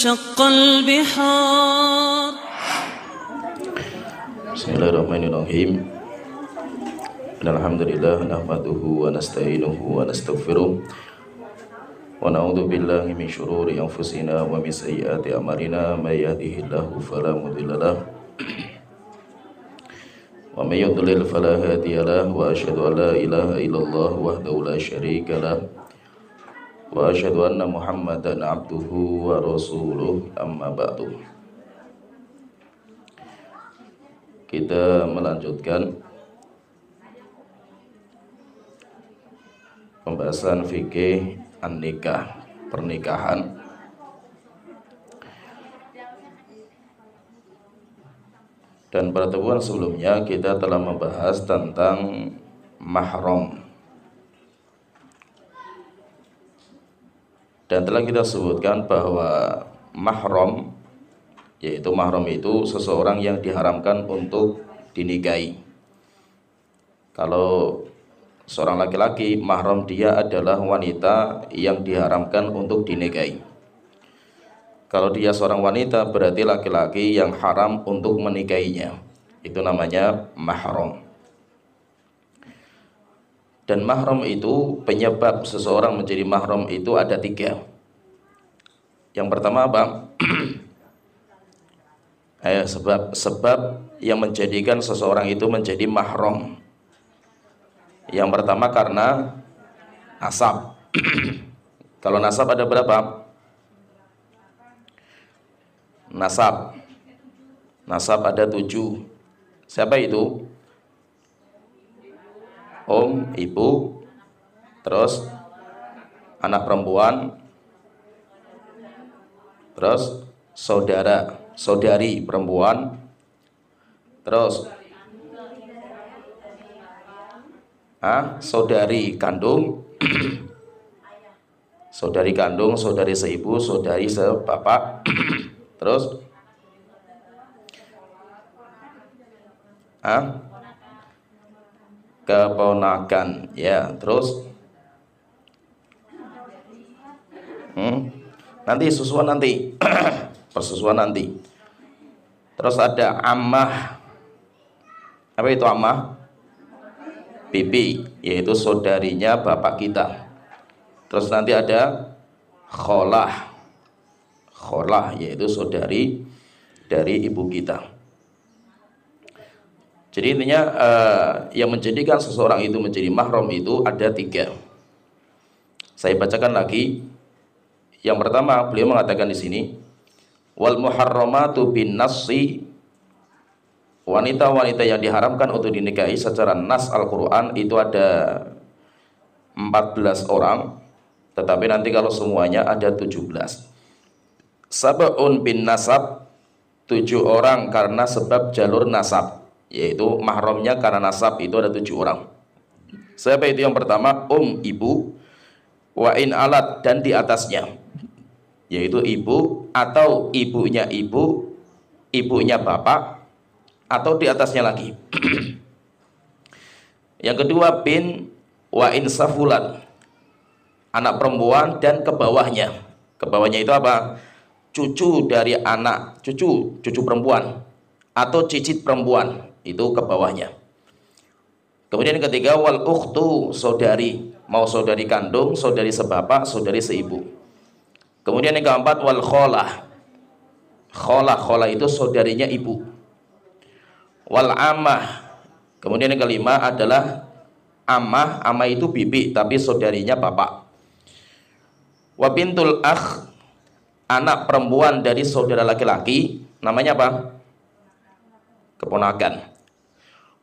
شق البحار. Bismillahirrahmanirrahim. Alhamdulillah nahmaduhu wa nasta'inuhu wa nastaghfiruh wa na'udzu billahi min syururi anfusina wa min sayyiati a'malina may yahdihillahu fala mudhillalah wa may yudlil fala hadiyalah wa asyhadu an la ilaha illallah wahdahu la syarikalah wa asyhadu anna Muhammadan abduhu wa rasuluh amma ba'du. Kita melanjutkan pembahasan fikih an-nikah, pernikahan. Dan pertemuan sebelumnya kita telah membahas tentang mahram. Dan telah kita sebutkan bahwa mahram, yaitu mahram itu seseorang yang diharamkan untuk dinikahi. Kalau seorang laki-laki, mahram dia adalah wanita yang diharamkan untuk dinikahi. Kalau dia seorang wanita, berarti laki-laki yang haram untuk menikahinya. Itu namanya mahram. Dan mahram itu, penyebab seseorang menjadi mahram itu ada 3. Yang pertama apa? Sebab yang menjadikan seseorang itu menjadi mahram. Yang pertama karena nasab. Kalau nasab ada berapa? Nasab ada 7. Siapa itu? Ibu, terus anak perempuan, terus saudara, saudari perempuan, terus saudari kandung, saudari kandung, saudari seibu, saudari sebapak, terus keponakan, ya, terus nanti susuan nanti, persusuan nanti. Terus ada ammah. Apa itu ammah? Bibi, yaitu saudarinya bapak kita. Terus nanti ada kholah, yaitu saudari dari ibu kita. Jadi intinya yang menjadikan seseorang itu menjadi mahram itu ada 3. Saya bacakan lagi. Yang pertama, beliau mengatakan di sini, wal muharramatu bin nassi, wanita-wanita yang diharamkan untuk dinikahi secara nas Al-Quran itu ada 14 orang, tetapi nanti kalau semuanya ada 17. Sab'un bin nasab, 7 orang karena sebab jalur nasab, yaitu mahramnya karena nasab itu ada 7 orang. Siapa itu? Yang pertama, ibu, wa in alat, dan di atasnya, yaitu ibu atau ibunya ibu, ibunya bapak, atau di atasnya lagi. Yang kedua, bin wa in safulan, anak perempuan dan ke bawahnya. Ke bawahnya itu apa? Cucu dari anak, cucu perempuan atau cicit perempuan, itu ke bawahnya. Kemudian yang ketiga, wal ukhtu, saudari, mau saudari kandung, saudari sebapak, saudari seibu. Kemudian yang keempat, wal kholah, kholah itu saudarinya ibu. Wal amah. Kemudian yang kelima adalah amah itu bibi tapi saudarinya bapak. Wa bintul akh, anak perempuan dari saudara laki-laki, namanya apa? Keponakan.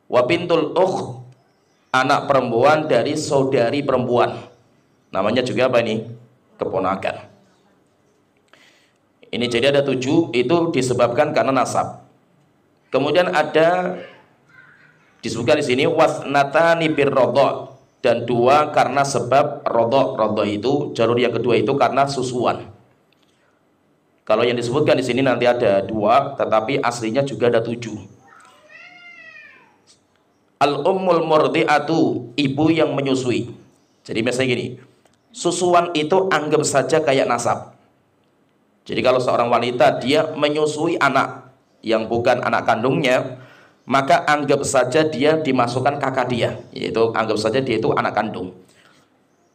Wa bintul ukh, anak perempuan dari saudari perempuan, namanya juga apa ini? Keponakan. Ini jadi ada 7, itu disebabkan karena nasab. Kemudian ada disebutkan di sini wasnatani birrodha, dan 2 karena sebab rodha itu jalur yang kedua itu karena susuan. Kalau yang disebutkan di sini nanti ada 2, tetapi aslinya juga ada 7. Al-ummul murdi'atu, ibu yang menyusui. Jadi misalnya gini, susuan itu anggap saja kayak nasab. Jadi kalau seorang wanita dia menyusui anak yang bukan anak kandungnya, maka anggap saja dia dimasukkan kakak dia, yaitu anggap saja dia itu anak kandung.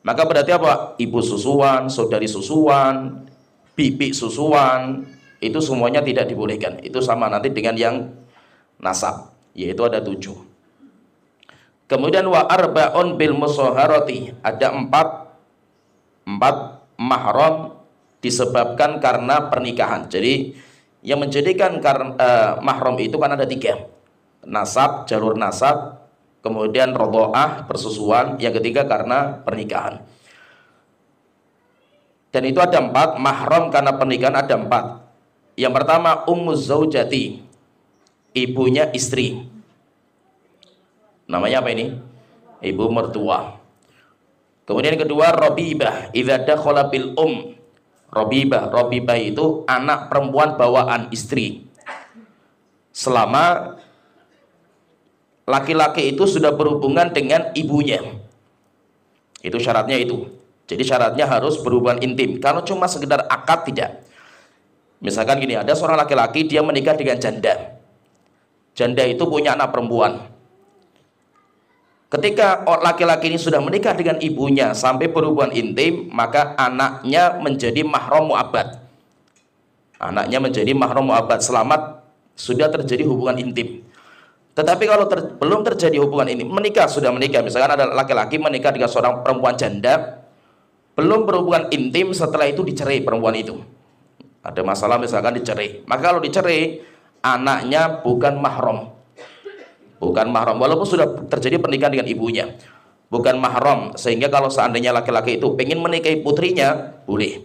Maka berarti apa? Ibu susuan, saudari susuan, bibi susuan, itu semuanya tidak dibolehkan. Itu sama nanti dengan yang nasab, yaitu ada 7. Kemudian wa arba'un bil musaharati, ada 4 mahram disebabkan karena pernikahan. Jadi yang menjadikan mahram itu kan ada 3. Nasab, jalur nasab, kemudian rodho'ah, persusuan, yang ketiga karena pernikahan. Dan itu ada 4, mahram karena pernikahan ada 4. Yang pertama ummuz zaujati, ibunya istri. Namanya apa ini? Ibu mertua. Kemudian yang kedua robibah, idza dakhala bil Robibah itu anak perempuan bawaan istri. Selama laki-laki itu sudah berhubungan dengan ibunya. Itu syaratnya itu. Jadi syaratnya harus berhubungan intim. Kalau cuma sekedar akad tidak. Misalkan gini, ada seorang laki-laki dia menikah dengan janda. Janda itu punya anak perempuan. Ketika laki-laki ini sudah menikah dengan ibunya sampai berhubungan intim, maka anaknya menjadi mahram mu'abbad. Anaknya menjadi mahram mu'abbad selamat sudah terjadi hubungan intim. Tetapi kalau belum terjadi hubungan ini, sudah menikah, misalkan ada laki-laki menikah dengan seorang perempuan janda, belum berhubungan intim, setelah itu dicerai perempuan itu. Ada masalah misalkan dicerai. Maka kalau dicerai, anaknya bukan mahram. Bukan mahram, walaupun sudah terjadi pernikahan dengan ibunya, bukan mahram. Sehingga kalau seandainya laki-laki itu ingin menikahi putrinya, boleh.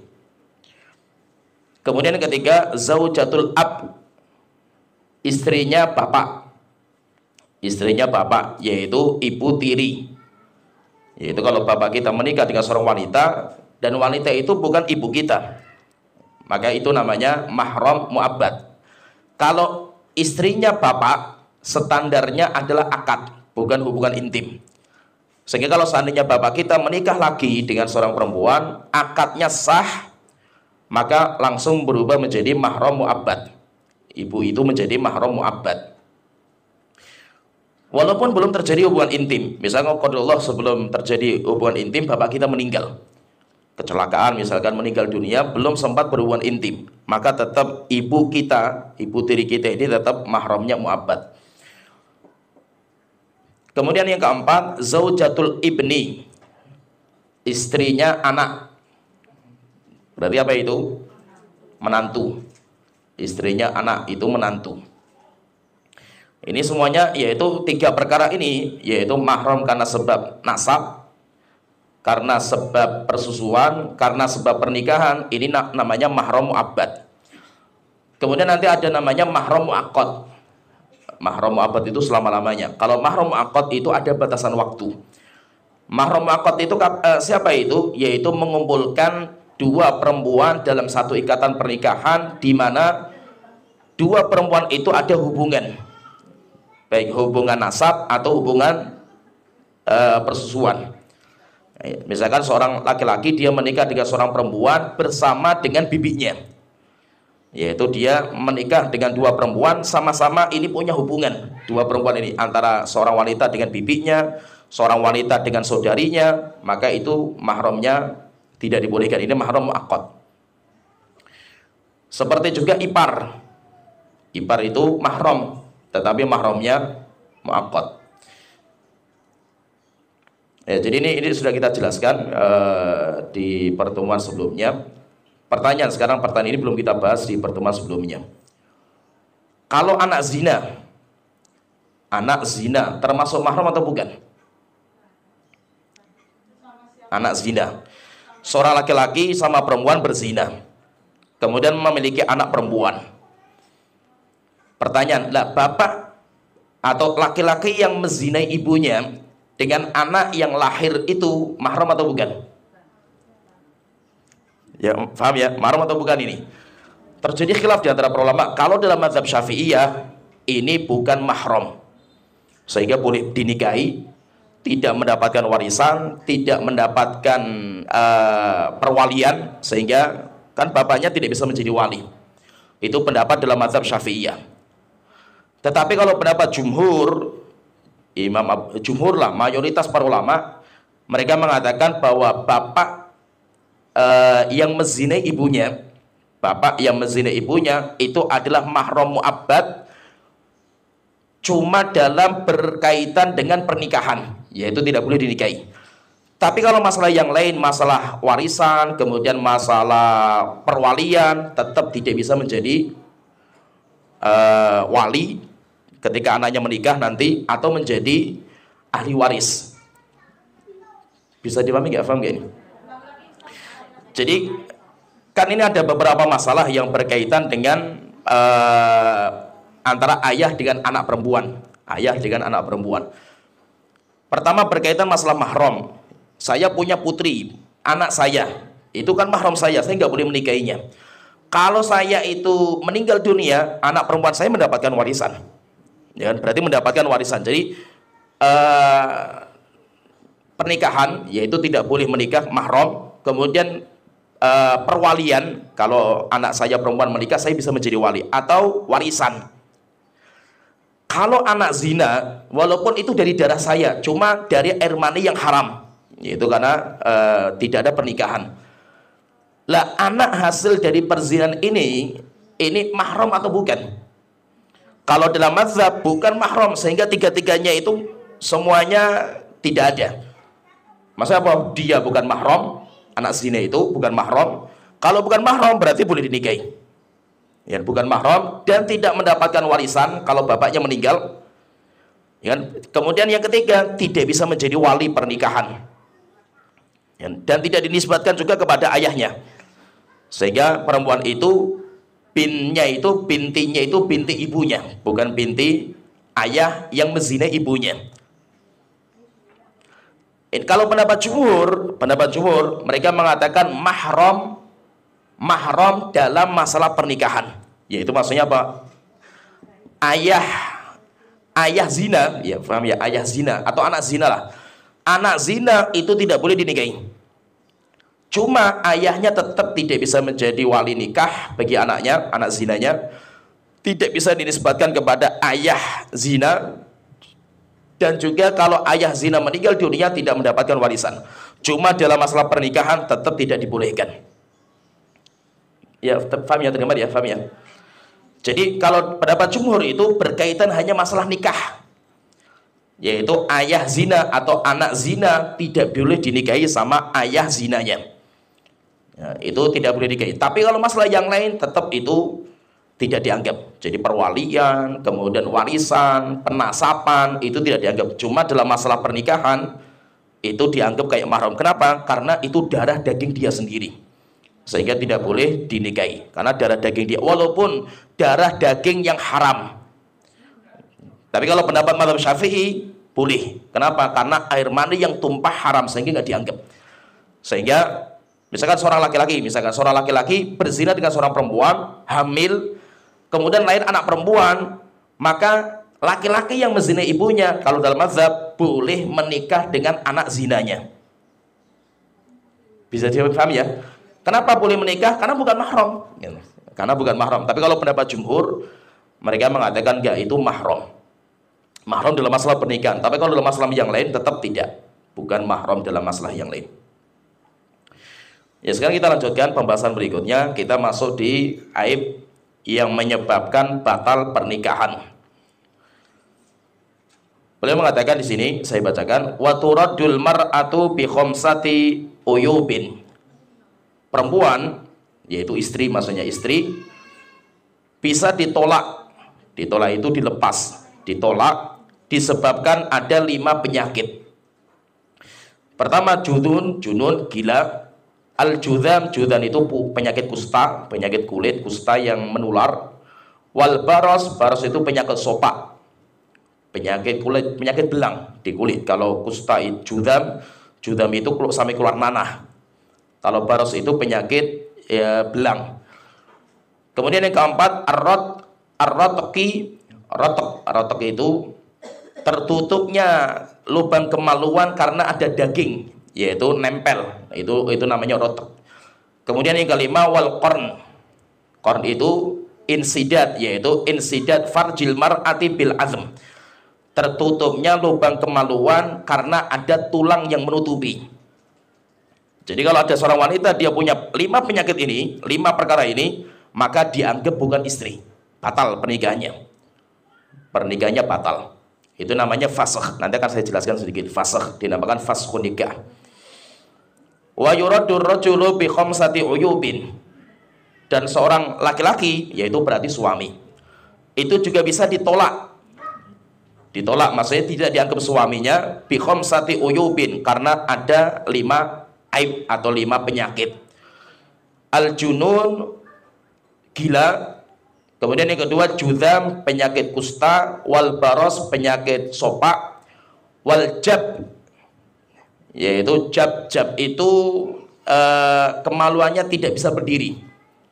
Kemudian ketiga, zaujatul ab, istrinya bapak. Istrinya bapak, yaitu ibu tiri. Yaitu kalau bapak kita menikah dengan seorang wanita, dan wanita itu bukan ibu kita, maka itu namanya mahram mu'abbad. Kalau istrinya bapak, standarnya adalah akad, bukan hubungan intim. Sehingga kalau seandainya bapak kita menikah lagi dengan seorang perempuan, akadnya sah, maka langsung berubah menjadi mahram mu'abbad. Ibu itu menjadi mahram mu'abbad. Walaupun belum terjadi hubungan intim. Misalnya qadarullah sebelum terjadi hubungan intim, bapak kita meninggal. Kecelakaan misalkan, meninggal dunia, belum sempat berhubungan intim, maka tetap ibu kita, ibu tiri kita ini tetap mahramnya mu'abbad. Kemudian yang keempat, zaujatul ibni, istrinya anak. Berarti apa itu? Menantu. Istrinya anak itu menantu. Ini semuanya yaitu 3 perkara ini, yaitu mahram karena sebab nasab, karena sebab persusuan, karena sebab pernikahan. Ini namanya mahram mu'abbad. Kemudian nanti ada namanya mahram mu'aqqad. Mahram mu'abbad itu selama-lamanya. Kalau mahram mu'aqqad itu ada batasan waktu. Mahram mu'aqqad itu siapa itu? Yaitu mengumpulkan 2 perempuan dalam satu ikatan pernikahan, di mana 2 perempuan itu ada hubungan, baik hubungan nasab atau hubungan persusuan. Misalkan seorang laki-laki dia menikah dengan seorang perempuan bersama dengan bibinya, yaitu dia menikah dengan 2 perempuan, sama-sama ini punya hubungan. 2 perempuan ini antara seorang wanita dengan bibinya, seorang wanita dengan saudarinya, maka itu mahramnya tidak dibolehkan. Ini mahram mu'aqqad. Seperti juga ipar. Ipar itu mahram, tetapi mahramnya mu'aqqad. Ya, jadi ini sudah kita jelaskan di pertemuan sebelumnya. Pertanyaan ini belum kita bahas di pertemuan sebelumnya. Kalau anak zina termasuk mahram atau bukan? Anak zina, seorang laki-laki sama perempuan berzina, kemudian memiliki anak perempuan. Pertanyaan, lah bapak atau laki-laki yang menzinai ibunya dengan anak yang lahir itu mahram atau bukan? Ya, paham ya, mahram atau bukan ini? Terjadi khilaf di antara para ulama. Kalau dalam mazhab Syafi'iyah ini bukan mahram, sehingga boleh dinikahi, tidak mendapatkan warisan, tidak mendapatkan perwalian, sehingga kan bapaknya tidak bisa menjadi wali. Itu pendapat dalam mazhab Syafi'iyah. Tetapi kalau pendapat jumhur, jumhur lah, mayoritas para ulama, mereka mengatakan bahwa bapak yang menzinai ibunya, itu adalah mahram mu'abbad, cuma dalam berkaitan dengan pernikahan, yaitu tidak boleh dinikahi. Tapi kalau masalah yang lain, masalah warisan, kemudian masalah perwalian, tetap tidak bisa menjadi wali ketika anaknya menikah nanti, atau menjadi ahli waris. Bisa dipahami nggak? Paham nggak ini? Jadi kan ini ada beberapa masalah yang berkaitan dengan antara ayah dengan anak perempuan. Pertama berkaitan masalah mahram. Saya punya putri, anak saya, itu kan mahram saya nggak boleh menikahinya. Kalau saya itu meninggal dunia, anak perempuan saya mendapatkan warisan, ya, berarti mendapatkan warisan. Jadi pernikahan, yaitu tidak boleh menikah mahram. Kemudian perwalian, kalau anak saya perempuan menikah, saya bisa menjadi wali, atau warisan. Kalau anak zina, walaupun itu dari darah saya, cuma dari air mani yang haram, yaitu karena tidak ada pernikahan. Lah, anak hasil dari perzinahan ini mahram atau bukan? Kalau dalam mazhab bukan mahram, sehingga tiga-tiganya itu semuanya tidak ada. Maksudnya apa? Dia bukan mahram, anak zina itu bukan mahram. Kalau bukan mahram berarti boleh dinikahi. Ya, bukan mahram dan tidak mendapatkan warisan kalau bapaknya meninggal. Ya, kemudian yang ketiga, tidak bisa menjadi wali pernikahan. Ya, dan tidak dinisbatkan juga kepada ayahnya. Sehingga perempuan itu bintinya itu binti ibunya, bukan binti ayah yang menzinai ibunya. Kalau pendapat jumhur, mereka mengatakan mahram dalam masalah pernikahan, yaitu maksudnya apa? Ayah zina, ya paham ya, ayah zina atau anak zina lah. Anak zina itu tidak boleh dinikahi. Cuma ayahnya tetap tidak bisa menjadi wali nikah bagi anaknya, anak zinanya. Tidak bisa dinisbatkan kepada ayah zina. Dan juga kalau ayah zina meninggal dunia tidak mendapatkan warisan. Cuma dalam masalah pernikahan tetap tidak dibolehkan. Ya, paham ya, terdengar ya, paham ya. Jadi kalau pendapat jumhur itu berkaitan hanya masalah nikah, yaitu ayah zina atau anak zina tidak boleh dinikahi sama ayah zinanya. Ya, itu tidak boleh dinikahi. Tapi kalau masalah yang lain tetap itu tidak dianggap. Jadi perwalian, kemudian warisan, penasapan itu tidak dianggap. Cuma dalam masalah pernikahan itu dianggap kayak mahram. Kenapa? Karena itu darah daging dia sendiri, sehingga tidak boleh dinikahi. Karena darah daging dia, walaupun darah daging yang haram. Tapi kalau pendapat mazhab Syafi'i boleh. Kenapa? Karena air mani yang tumpah haram, sehingga nggak dianggap. Sehingga misalkan seorang laki-laki berzina dengan seorang perempuan, hamil, kemudian lahir anak perempuan, maka laki-laki yang menzinai ibunya, kalau dalam mazhab boleh menikah dengan anak zinanya. Bisa dipahami ya? Kenapa boleh menikah? Karena bukan mahram. Karena bukan mahram. Tapi kalau pendapat jumhur, mereka mengatakan enggak, itu mahram. Mahram dalam masalah pernikahan. Tapi kalau dalam masalah yang lain tetap tidak. Bukan mahram dalam masalah yang lain. Ya, sekarang kita lanjutkan pembahasan berikutnya. Kita masuk di aib yang menyebabkan batal pernikahan. Beliau mengatakan di sini, saya bacakan, wa turaddul mar'atu bi khamsati uyubin. Perempuan, yaitu istri, maksudnya istri, bisa ditolak. Ditolak itu dilepas, ditolak disebabkan ada 5 penyakit. Pertama, junun, gila. Al-judham, judhan itu penyakit kusta, penyakit kulit, kusta yang menular. Wal baros, baros itu penyakit sopak, penyakit kulit, penyakit belang di kulit. Kalau kusta itu judham itu sampai keluar nanah. Kalau baros itu penyakit belang. Kemudian yang keempat, rotok itu tertutupnya lubang kemaluan karena ada daging, yaitu nempel, itu namanya rotok. Kemudian yang kelima wal qarn. Qarn itu insidat, yaitu insidat farjil mar'ati bil azm. Tertutupnya lubang kemaluan karena ada tulang yang menutupi. Jadi kalau ada seorang wanita dia punya 5 penyakit ini, 5 perkara ini, maka dianggap bukan istri, batal pernikahannya. Pernikahannya batal. Itu namanya fasakh. Nanti akan saya jelaskan sedikit. Fasakh dinamakan faskhun nikah. Wa yuraddur rajulu bi khamsati uyubin. Dan seorang laki-laki, yaitu berarti suami, itu juga bisa ditolak. Ditolak maksudnya tidak dianggap suaminya bi khamsati uyubin, karena ada 5 aib atau 5 penyakit. Al-junun, gila. Kemudian yang kedua judam, penyakit kusta. Wal baros, penyakit sopak. Wal jab, yaitu jab itu kemaluannya tidak bisa berdiri,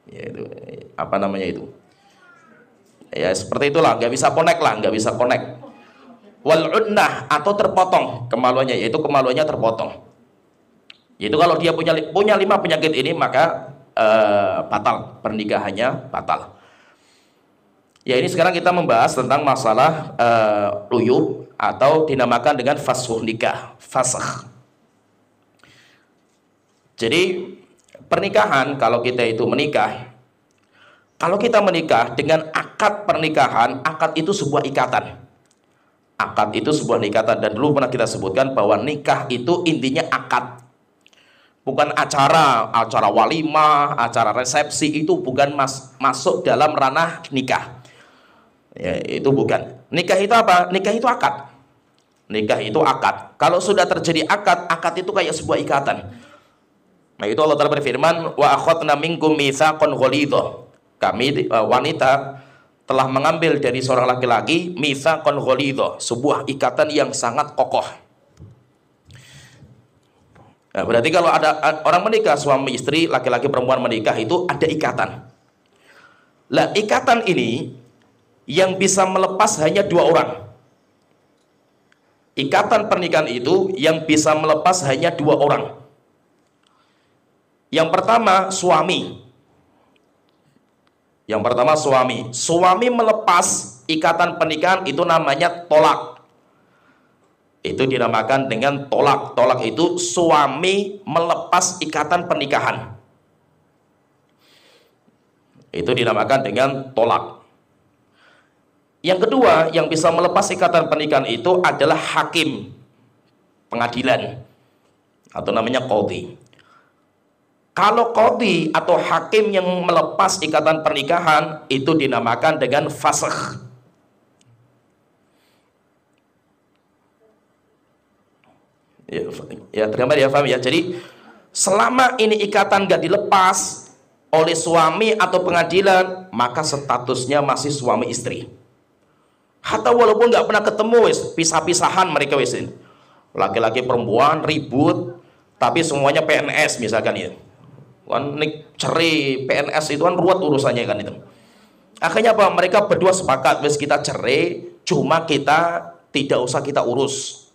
yaitu apa namanya itu, ya seperti itulah, nggak bisa connect lah, nggak bisa connect. Wal unnah, atau terpotong kemaluannya, yaitu kemaluannya terpotong. Yaitu kalau dia punya 5 penyakit ini, maka batal pernikahannya, batal. Ya, ini sekarang kita membahas tentang masalah uyub atau dinamakan dengan fasakh nikah, fasakh. Jadi pernikahan, kalau kita itu menikah, kalau kita menikah dengan akad pernikahan, akad itu sebuah ikatan. Akad itu sebuah ikatan, dan dulu pernah kita sebutkan bahwa nikah itu intinya akad. Bukan acara walimah, acara resepsi, itu bukan masuk dalam ranah nikah. Ya, itu bukan. Nikah itu apa? Nikah itu akad. Nikah itu akad. Kalau sudah terjadi akad, akad itu kayak sebuah ikatan. Nah, itu Allah Ta'ala berfirman, wa akhadna minkum mitsaqan ghalidha. Kami wanita telah mengambil dari seorang laki-laki mitsaqan ghalidha, sebuah ikatan yang sangat kokoh. Nah, berarti kalau ada orang menikah, suami istri, laki-laki perempuan menikah, itu ada ikatan. Lah, ikatan ini yang bisa melepas hanya 2 orang. Ikatan pernikahan itu yang bisa melepas hanya 2 orang. Yang pertama suami. Yang pertama suami. Suami melepas ikatan pernikahan itu namanya tolak. Itu dinamakan dengan tolak. Tolak itu suami melepas ikatan pernikahan. Itu dinamakan dengan tolak. Yang kedua, yang bisa melepas ikatan pernikahan itu adalah hakim pengadilan, atau namanya qadhi. Kalau qadhi atau hakim yang melepas ikatan pernikahan itu dinamakan dengan fasakh. Ya, tergambar ya, paham ya. Jadi selama ini ikatan gak dilepas oleh suami atau pengadilan, maka statusnya masih suami istri. Hatta walaupun nggak pernah ketemu, wis pisah-pisahan mereka, wis laki-laki perempuan ribut, tapi semuanya PNS misalkan ya. Kan cerai PNS itu kan ruwet urusannya kan itu. Akhirnya apa? Mereka berdua sepakat, wis kita cerai, cuma kita tidak usah kita urus.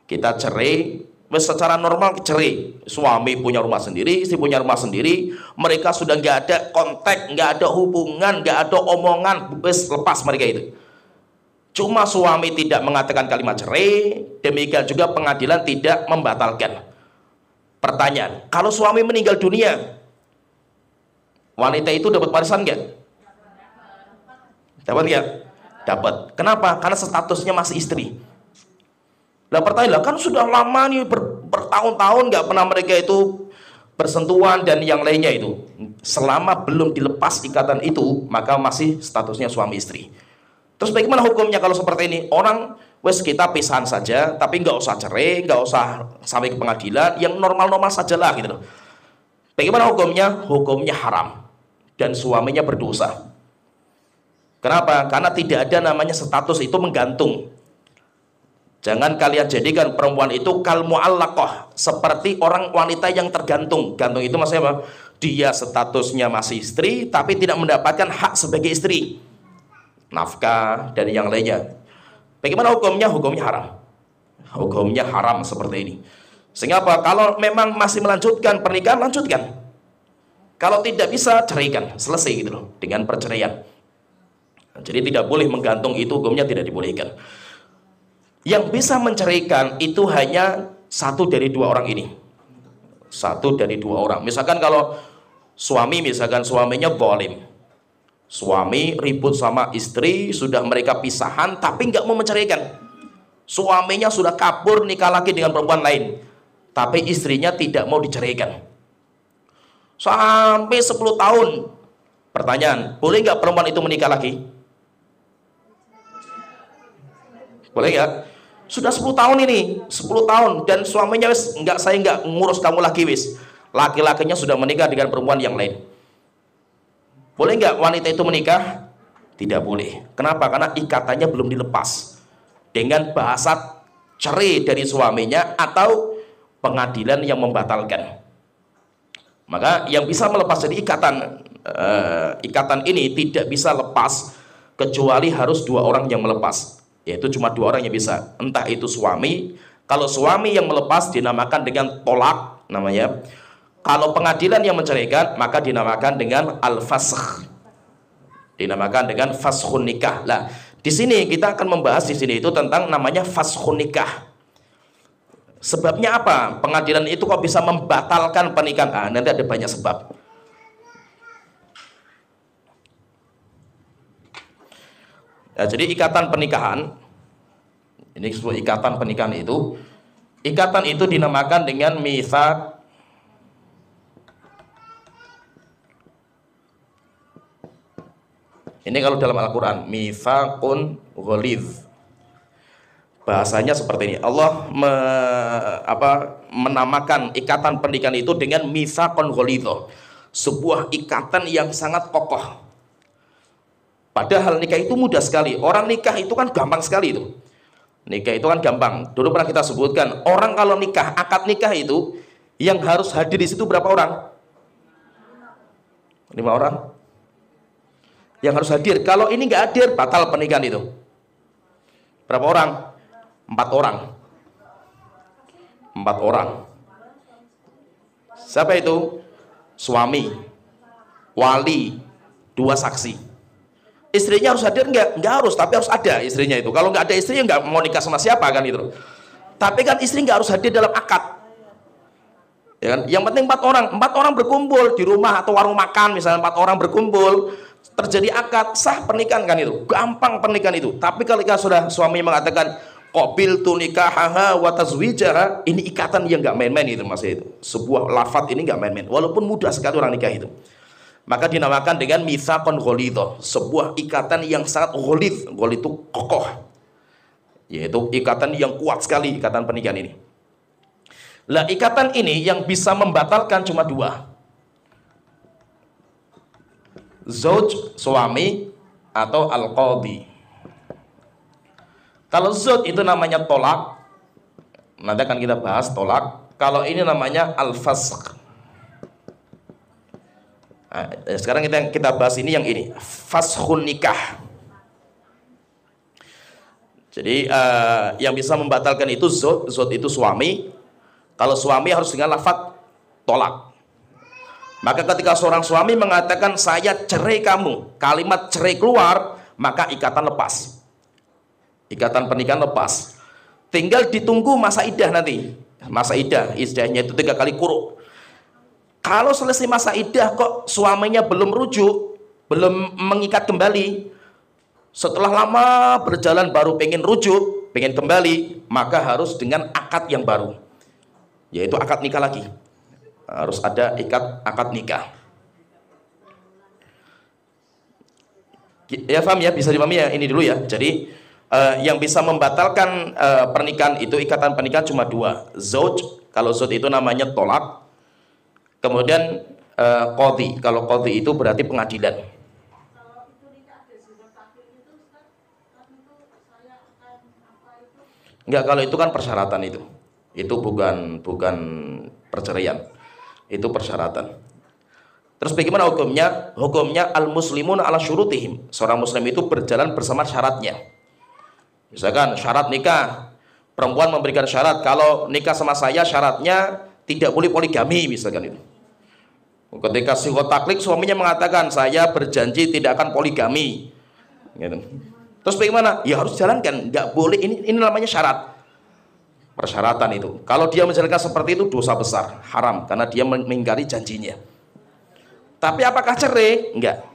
Kita cerai, wis secara normal cerai. Suami punya rumah sendiri, istri punya rumah sendiri. Mereka sudah nggak ada kontak, nggak ada hubungan, nggak ada omongan, wis lepas mereka itu. Cuma suami tidak mengatakan kalimat cerai, demikian juga pengadilan tidak membatalkan. Pertanyaan, kalau suami meninggal dunia, wanita itu dapat warisan nggak? Dapat nggak? Dapat. Kenapa? Karena statusnya masih istri. Lah pertanyaan, kan sudah lama nih bertahun-tahun nggak pernah mereka itu bersentuhan dan yang lainnya itu. Selama belum dilepas ikatan itu, maka masih statusnya suami istri. Terus bagaimana hukumnya kalau seperti ini? Orang, wes kita pisahan saja, tapi nggak usah cerai, nggak usah sampai ke pengadilan, yang normal-normal sajalah gitu loh. Bagaimana hukumnya? Hukumnya haram dan suaminya berdosa. Kenapa? Karena tidak ada namanya status itu menggantung. Jangan kalian jadikan perempuan itu kal mu'allaqah, seperti orang wanita yang tergantung. Gantung itu maksudnya apa? Dia statusnya masih istri, tapi tidak mendapatkan hak sebagai istri, nafkah dan yang lainnya. Bagaimana hukumnya? Hukumnya haram. Hukumnya haram seperti ini. Sehingga apa? Kalau memang masih melanjutkan pernikahan, lanjutkan. Kalau tidak bisa, ceraikan, selesai gitu loh, dengan perceraian. Jadi tidak boleh menggantung, itu hukumnya tidak dibolehkan. Yang bisa menceraikan itu hanya satu dari dua orang ini. Satu dari dua orang. Misalkan kalau suami, misalkan suaminya zalim. Suami ribut sama istri, sudah mereka pisahan, tapi nggak mau menceraikan. Suaminya sudah kabur nikah lagi dengan perempuan lain, tapi istrinya tidak mau diceraikan. Sampai 10 tahun. Pertanyaan, boleh nggak perempuan itu menikah lagi? Boleh nggak? Sudah 10 tahun ini, 10 tahun, dan suaminya wis nggak, saya nggak ngurus kamu lagi wis. Laki-lakinya sudah menikah dengan perempuan yang lain. Boleh nggak wanita itu menikah? Tidak boleh. Kenapa? Karena ikatannya belum dilepas. Dengan bahasa cerai dari suaminya atau pengadilan yang membatalkan. Maka yang bisa melepas dari ikatan ini tidak bisa lepas kecuali harus dua orang yang melepas, yaitu cuma dua orang yang bisa, entah itu suami. Kalau suami yang melepas dinamakan dengan tolak namanya. Kalau pengadilan yang menceraikan maka dinamakan dengan al-fasakh, dinamakan dengan faskhun nikah. Lah di sini kita akan membahas di sini itu tentang namanya faskhun nikah. Sebabnya apa? Pengadilan itu kok bisa membatalkan pernikahan? Nanti ada banyak sebab. Ya, jadi ikatan pernikahan, ini sebuah ikatan pernikahan itu, ikatan itu dinamakan dengan mitsaq. Ini kalau dalam Al-Quran, mitsaqun ghalidz. Bahasanya seperti ini. Allah menamakan ikatan pernikahan itu dengan mitsaqun ghalidz, sebuah ikatan yang sangat kokoh. Padahal nikah itu mudah sekali. Orang nikah itu kan gampang sekali itu. Nikah itu kan gampang. Dulu pernah kita sebutkan, orang kalau nikah, akad nikah itu yang harus hadir di situ berapa orang? 5 orang. Yang harus hadir. Kalau ini nggak hadir, batal pernikahan itu. Berapa orang? 4 orang. 4 orang. Siapa itu? Suami, wali, 2 saksi. Istrinya harus hadir nggak? Nggak harus, tapi harus ada istrinya itu. Kalau nggak ada istrinya nggak mau nikah sama siapa kan itu. Tapi kan istri nggak harus hadir dalam akad. Ya kan? Yang penting 4 orang. 4 orang berkumpul di rumah atau warung makan, misalnya 4 orang berkumpul, terjadi akad, sah pernikahan kan itu. Gampang pernikahan itu. Tapi kalau sudah suami mengatakan qabiltu nikahaha wa tazwijaha, ini ikatan yang nggak main-main itu Mas itu. Sebuah lafaz ini nggak main-main. Walaupun mudah sekali orang nikah itu. Maka dinamakan dengan mitsaqun ghalidz, sebuah ikatan yang sangat ghalidz. Ghalidz itu kokoh. Yaitu ikatan yang kuat sekali, ikatan pernikahan ini. Lah ikatan ini yang bisa membatalkan cuma 2. Zauj, suami, atau al-qadhi. Kalau zauj itu namanya tolak, nanti akan kita bahas tolak. Kalau ini namanya al-fasq. Nah, sekarang kita bahas ini yang ini, faskhun nikah. Jadi yang bisa membatalkan itu zauj itu suami. Kalau suami harus dengan lafaz tolak. Maka ketika seorang suami mengatakan saya cerai kamu, kalimat cerai keluar, maka ikatan lepas. Ikatan pernikahan lepas. Tinggal ditunggu masa iddah nanti. Masa iddahnya itu 3 kali quru. Kalau selesai masa iddah kok suaminya belum rujuk, belum mengikat kembali, setelah lama berjalan baru pengen rujuk, pengen kembali, maka harus dengan akad yang baru, yaitu akad nikah lagi. Harus ada akad nikah. Ya paham ya, bisa dipahami ya ini dulu ya. Jadi yang bisa membatalkan pernikahan itu, ikatan pernikahan cuma 2. Zauj, kalau zauj itu namanya tolak. Kemudian qadhi, kalau qadhi itu berarti pengadilan. Enggak, kalau itu kan persyaratan itu. Itu bukan perceraian. Itu persyaratan. Terus bagaimana hukumnya? Hukumnya al-muslimun ala syurutihim. Seorang muslim itu berjalan bersama syaratnya. Misalkan syarat nikah, perempuan memberikan syarat, kalau nikah sama saya syaratnya tidak boleh poligami misalkan itu. Ketika sigot taklid suaminya mengatakan saya berjanji tidak akan poligami, gitu. Terus bagaimana? Ya harus jalankan, nggak boleh. Ini namanya syarat, persyaratan itu. Kalau dia menjalankan seperti itu dosa besar, haram karena dia mengingkari janjinya. Tapi apakah cerai? Enggak.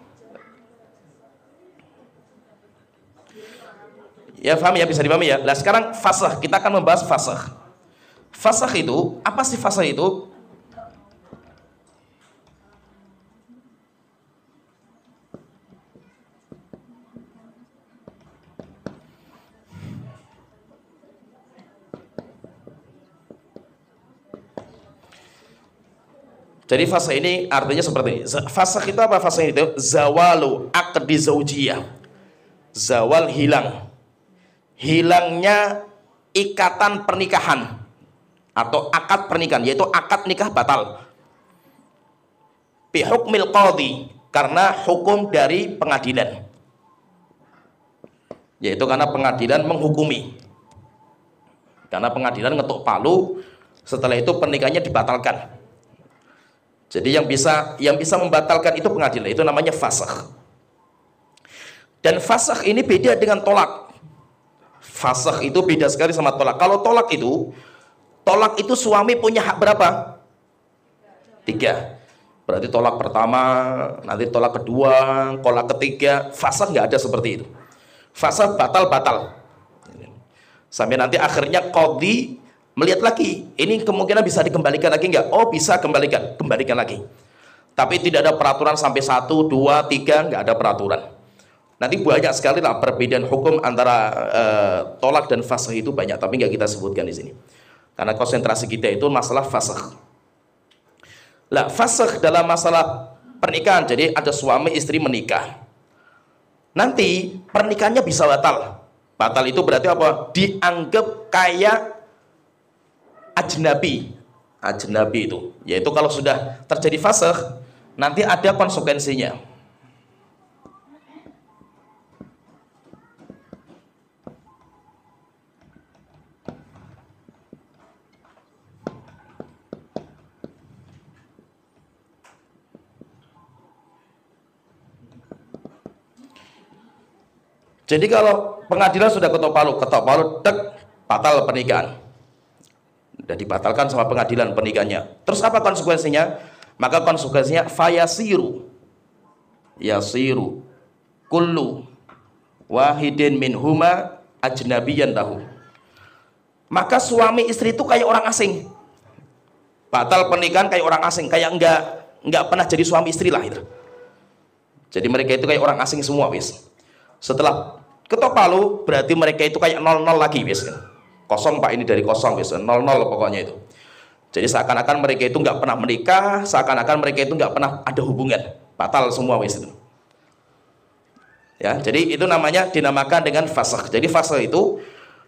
Ya paham ya, bisa dipahami ya. Nah sekarang fasakh, kita akan membahas fasakh. Fasakh itu apa sih? Fasakh itu jadi fasakh ini artinya seperti ini. Fasakh itu apa? Fasakh itu zawalu aqdi zaujiyah. Zawal hilang. Hilangnya ikatan pernikahan atau akad pernikahan, yaitu akad nikah batal. Bi hukmil qadhi, karena hukum dari pengadilan. Yaitu karena pengadilan menghukumi. Karena pengadilan ngetuk palu, setelah itu pernikahannya dibatalkan. Jadi yang bisa membatalkan itu pengadilan, itu namanya fasakh. Dan fasakh ini beda dengan tolak. Fasakh itu beda sekali sama tolak. Kalau tolak itu suami punya hak berapa? 3. Berarti tolak pertama, nanti tolak kedua, tolak ketiga. Fasakh nggak ada seperti itu. Fasakh batal. Sampai nanti akhirnya qadhi melihat lagi, ini kemungkinan bisa dikembalikan lagi nggak? Oh bisa, kembalikan lagi. Tapi tidak ada peraturan sampai 1, 2, 3, nggak ada peraturan. Nanti banyak sekali lah perbedaan hukum antara tolak dan fasakh itu banyak, tapi nggak kita sebutkan di sini. Karena konsentrasi kita itu masalah fasakh. Lah fasakh dalam masalah pernikahan, jadi ada suami istri menikah. Nanti pernikahannya bisa batal. Batal itu berarti apa? Dianggap kayak ajnabi itu, yaitu kalau sudah terjadi fasakh nanti ada konsekuensinya. Jadi kalau pengadilan sudah ketok palu, batal pernikahan. Sudah dibatalkan sama pengadilan pernikahannya. Terus apa konsekuensinya? Maka konsekuensinya yasiru kullu wahidin minhuma ajnabiyan lahu. Maka suami istri itu kayak orang asing. Batal pernikahan kayak orang asing, kayak enggak pernah jadi suami istri lah itu. Jadi mereka itu kayak orang asing semua, wis. Setelah ketok palu berarti mereka itu kayak 00 lagi, wis. Kosong pak, ini dari kosong, wis 00 pokoknya itu. Jadi seakan-akan mereka itu nggak pernah menikah, seakan-akan mereka itu nggak pernah ada hubungan, batal semua, wis itu. Ya, jadi itu dinamakan dengan fasakh. Jadi fasakh itu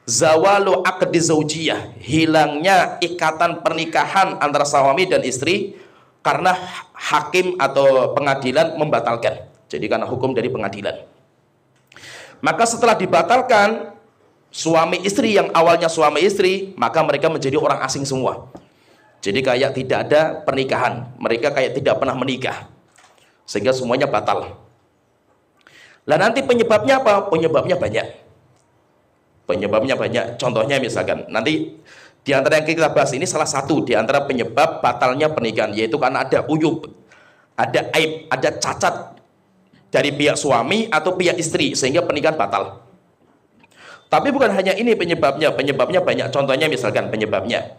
zawalu aqdi zaujiyah, hilangnya ikatan pernikahan antara suami dan istri karena hakim atau pengadilan membatalkan. Jadi karena hukum dari pengadilan. Maka setelah dibatalkan suami istri yang awalnya suami istri, maka mereka menjadi orang asing semua. Jadi kayak tidak ada pernikahan, mereka kayak tidak pernah menikah, sehingga semuanya batal. Lah nanti penyebabnya apa? Penyebabnya banyak. Contohnya misalkan nanti di antara yang kita bahas ini salah satu di antara penyebab batalnya pernikahan, yaitu karena ada uyub, ada aib, ada cacat dari pihak suami atau pihak istri sehingga pernikahan batal. Tapi bukan hanya ini penyebabnya banyak. Contohnya misalkan penyebabnya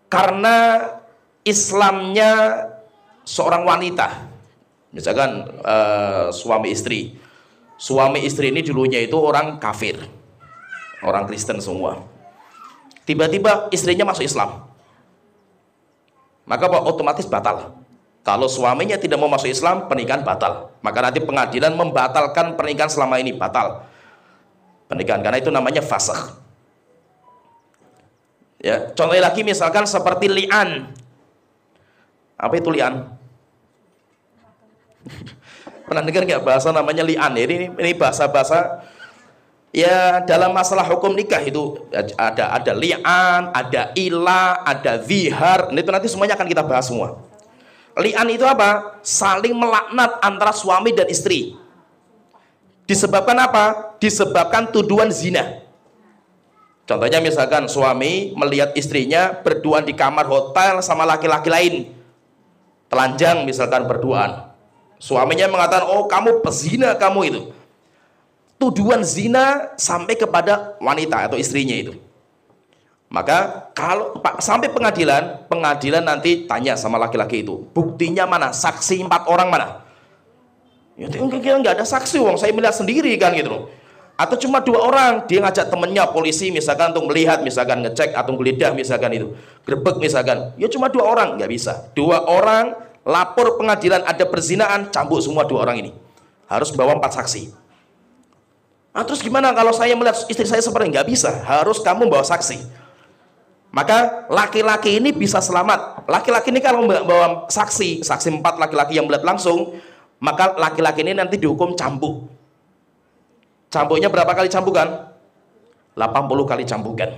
karena Islamnya seorang wanita, misalkan suami istri ini dulunya itu orang kafir, orang Kristen semua. Tiba-tiba istrinya masuk Islam, maka otomatis batal. Kalau suaminya tidak mau masuk Islam, pernikahan batal. Maka nanti pengadilan membatalkan pernikahan selama ini, batal pernikahan, karena itu namanya fasakh. Ya, contohnya lagi misalkan seperti li'an. Apa itu li'an? Pernah dengar nggak bahasa namanya li'an? Ini bahasa-bahasa ya dalam masalah hukum nikah itu ada li'an, ada ila, ada zihar. Itu nanti semuanya akan kita bahas semua. Li'an itu apa? Saling melaknat antara suami dan istri. Disebabkan apa? Disebabkan tuduhan zina. Contohnya misalkan suami melihat istrinya berduaan di kamar hotel sama laki-laki lain. Telanjang misalkan berduaan. Suaminya mengatakan, oh kamu pezina kamu itu. Tuduhan zina sampai kepada wanita atau istrinya itu. Maka kalau sampai pengadilan nanti tanya sama laki-laki itu, buktinya mana? Saksi 4 orang mana? Ya nggak ada saksi, wong saya melihat sendiri kan gitu loh. Atau cuma 2 orang, dia ngajak temennya polisi misalkan untuk melihat, misalkan ngecek atau geledah misalkan itu, grebek misalkan, ya cuma 2 orang, nggak bisa. 2 orang lapor pengadilan ada perzinaan, cambuk semua 2 orang ini, harus bawa 4 saksi. Nah, terus gimana kalau saya melihat istri saya seperti? Nggak bisa, harus kamu bawa saksi. Maka laki-laki ini bisa selamat. Laki-laki ini kalau bawa saksi 4 laki-laki yang melihat langsung, maka laki-laki ini nanti dihukum cambuk. Cambuknya berapa kali cambukan? 80 kali cambukan.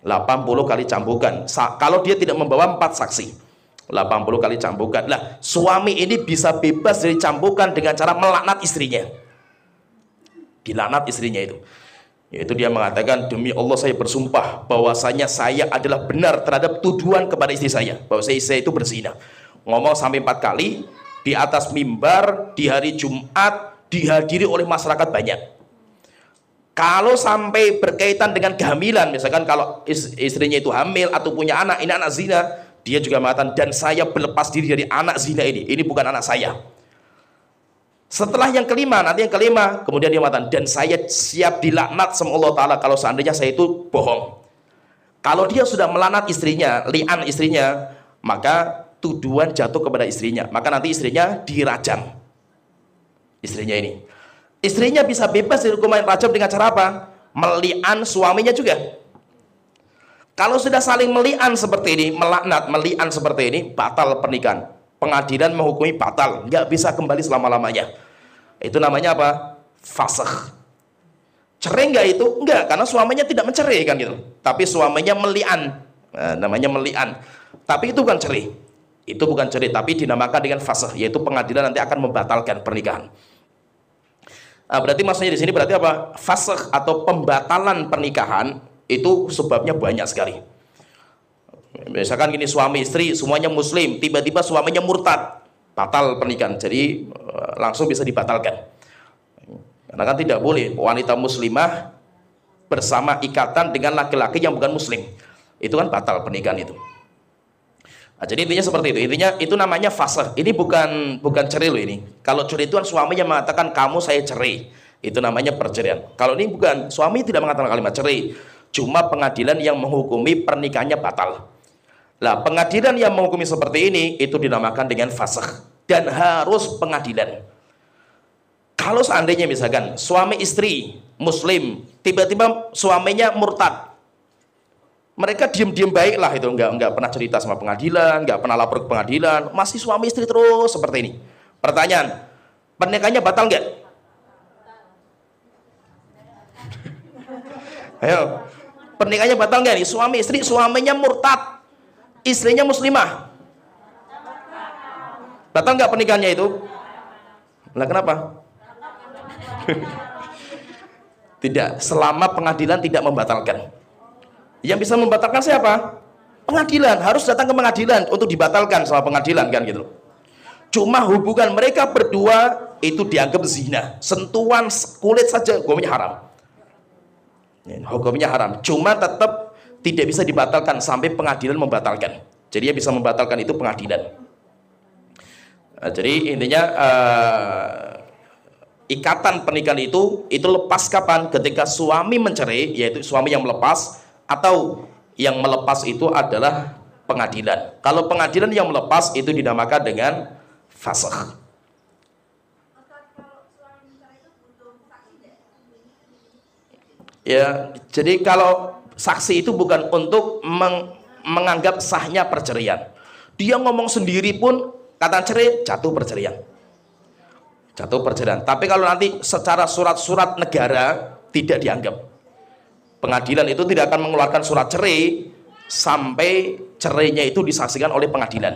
80 kali cambukan. Kalau dia tidak membawa 4 saksi, 80 kali cambukan. Lah, suami ini bisa bebas dari cambukan dengan cara melaknat istrinya. Dilaknat istrinya itu. Yaitu dia mengatakan, demi Allah saya bersumpah bahwasanya saya adalah benar terhadap tuduhan kepada istri saya, bahwa istri saya itu berzina. Ngomong sampai 4 kali di atas mimbar di hari Jumat, dihadiri oleh masyarakat banyak. Kalau sampai berkaitan dengan kehamilan, misalkan kalau istrinya itu hamil atau punya anak, ini anak zina, dia juga mengatakan, dan saya berlepas diri dari anak zina ini bukan anak saya. Setelah yang kelima, kemudian dia mengatakan, dan saya siap dilaknat sama Allah Ta'ala kalau seandainya saya itu bohong. Kalau dia sudah melanat istrinya, li'an istrinya, maka tuduhan jatuh kepada istrinya, maka nanti istrinya dirajam. Istrinya ini, istrinya bisa bebas dari hukuman rajam dengan cara apa? Meli'an suaminya juga. Kalau sudah saling meli'an seperti ini, melaknat, meli'an seperti ini, batal pernikahan. Pengadilan menghukumi batal, nggak bisa kembali selama-lamanya. Itu namanya apa? Fasakh. Cerai nggak itu? Nggak, karena suaminya tidak mencerai kan gitu. Tapi suaminya meli'an, namanya meli'an. Tapi itu bukan cerai. Itu bukan cerai, tapi dinamakan dengan fasakh, yaitu pengadilan nanti akan membatalkan pernikahan. Nah, berarti maksudnya di sini berarti apa? Fasakh atau pembatalan pernikahan itu sebabnya banyak sekali. Misalkan gini, suami istri semuanya muslim, tiba-tiba suaminya murtad, batal pernikahan. Jadi langsung bisa dibatalkan. Karena kan tidak boleh wanita muslimah bersama ikatan dengan laki-laki yang bukan muslim. Itu kan batal pernikahan itu. Nah, jadi intinya seperti itu. Intinya itu namanya fasakh. Ini bukan cerai loh ini. Kalau cerai itu kan suaminya mengatakan kamu saya cerai. Itu namanya perceraian. Kalau ini bukan, suami tidak mengatakan kalimat cerai. Cuma pengadilan yang menghukumi pernikahannya batal. Lah, pengadilan yang menghukumi seperti ini itu dinamakan dengan fasakh dan harus pengadilan. Kalau seandainya misalkan suami istri muslim, tiba-tiba suaminya murtad, mereka diem-diem baik lah itu, nggak pernah cerita sama pengadilan, nggak pernah lapor ke pengadilan, masih suami istri terus seperti ini. Pertanyaan, pernikahannya batal nggak? Ayo, pernikahannya batal nggak nih? Suami istri, suaminya murtad, istrinya muslimah, batal nggak pernikahannya itu? Lah kenapa? Tidak, selama pengadilan tidak membatalkan. Yang bisa membatalkan siapa? Pengadilan, harus datang ke pengadilan untuk dibatalkan sama pengadilan kan gitu. Cuma hubungan mereka berdua itu dianggap zina, sentuhan kulit saja hukumnya haram. Hukumnya haram, cuma tetap tidak bisa dibatalkan sampai pengadilan membatalkan. Jadi yang bisa membatalkan itu pengadilan. Nah, jadi intinya ikatan pernikahan itu lepas kapan? Ketika suami mencerai, yaitu suami yang melepas, atau yang melepas itu adalah pengadilan. Kalau pengadilan yang melepas itu dinamakan dengan fasakh. Ya, jadi kalau saksi itu bukan untuk menganggap sahnya perceraian. Dia ngomong sendiri pun kata cerai, jatuh perceraian. Jatuh perceraian. Tapi kalau nanti secara surat-surat negara tidak dianggap. Pengadilan itu tidak akan mengeluarkan surat cerai sampai cerainya itu disaksikan oleh pengadilan.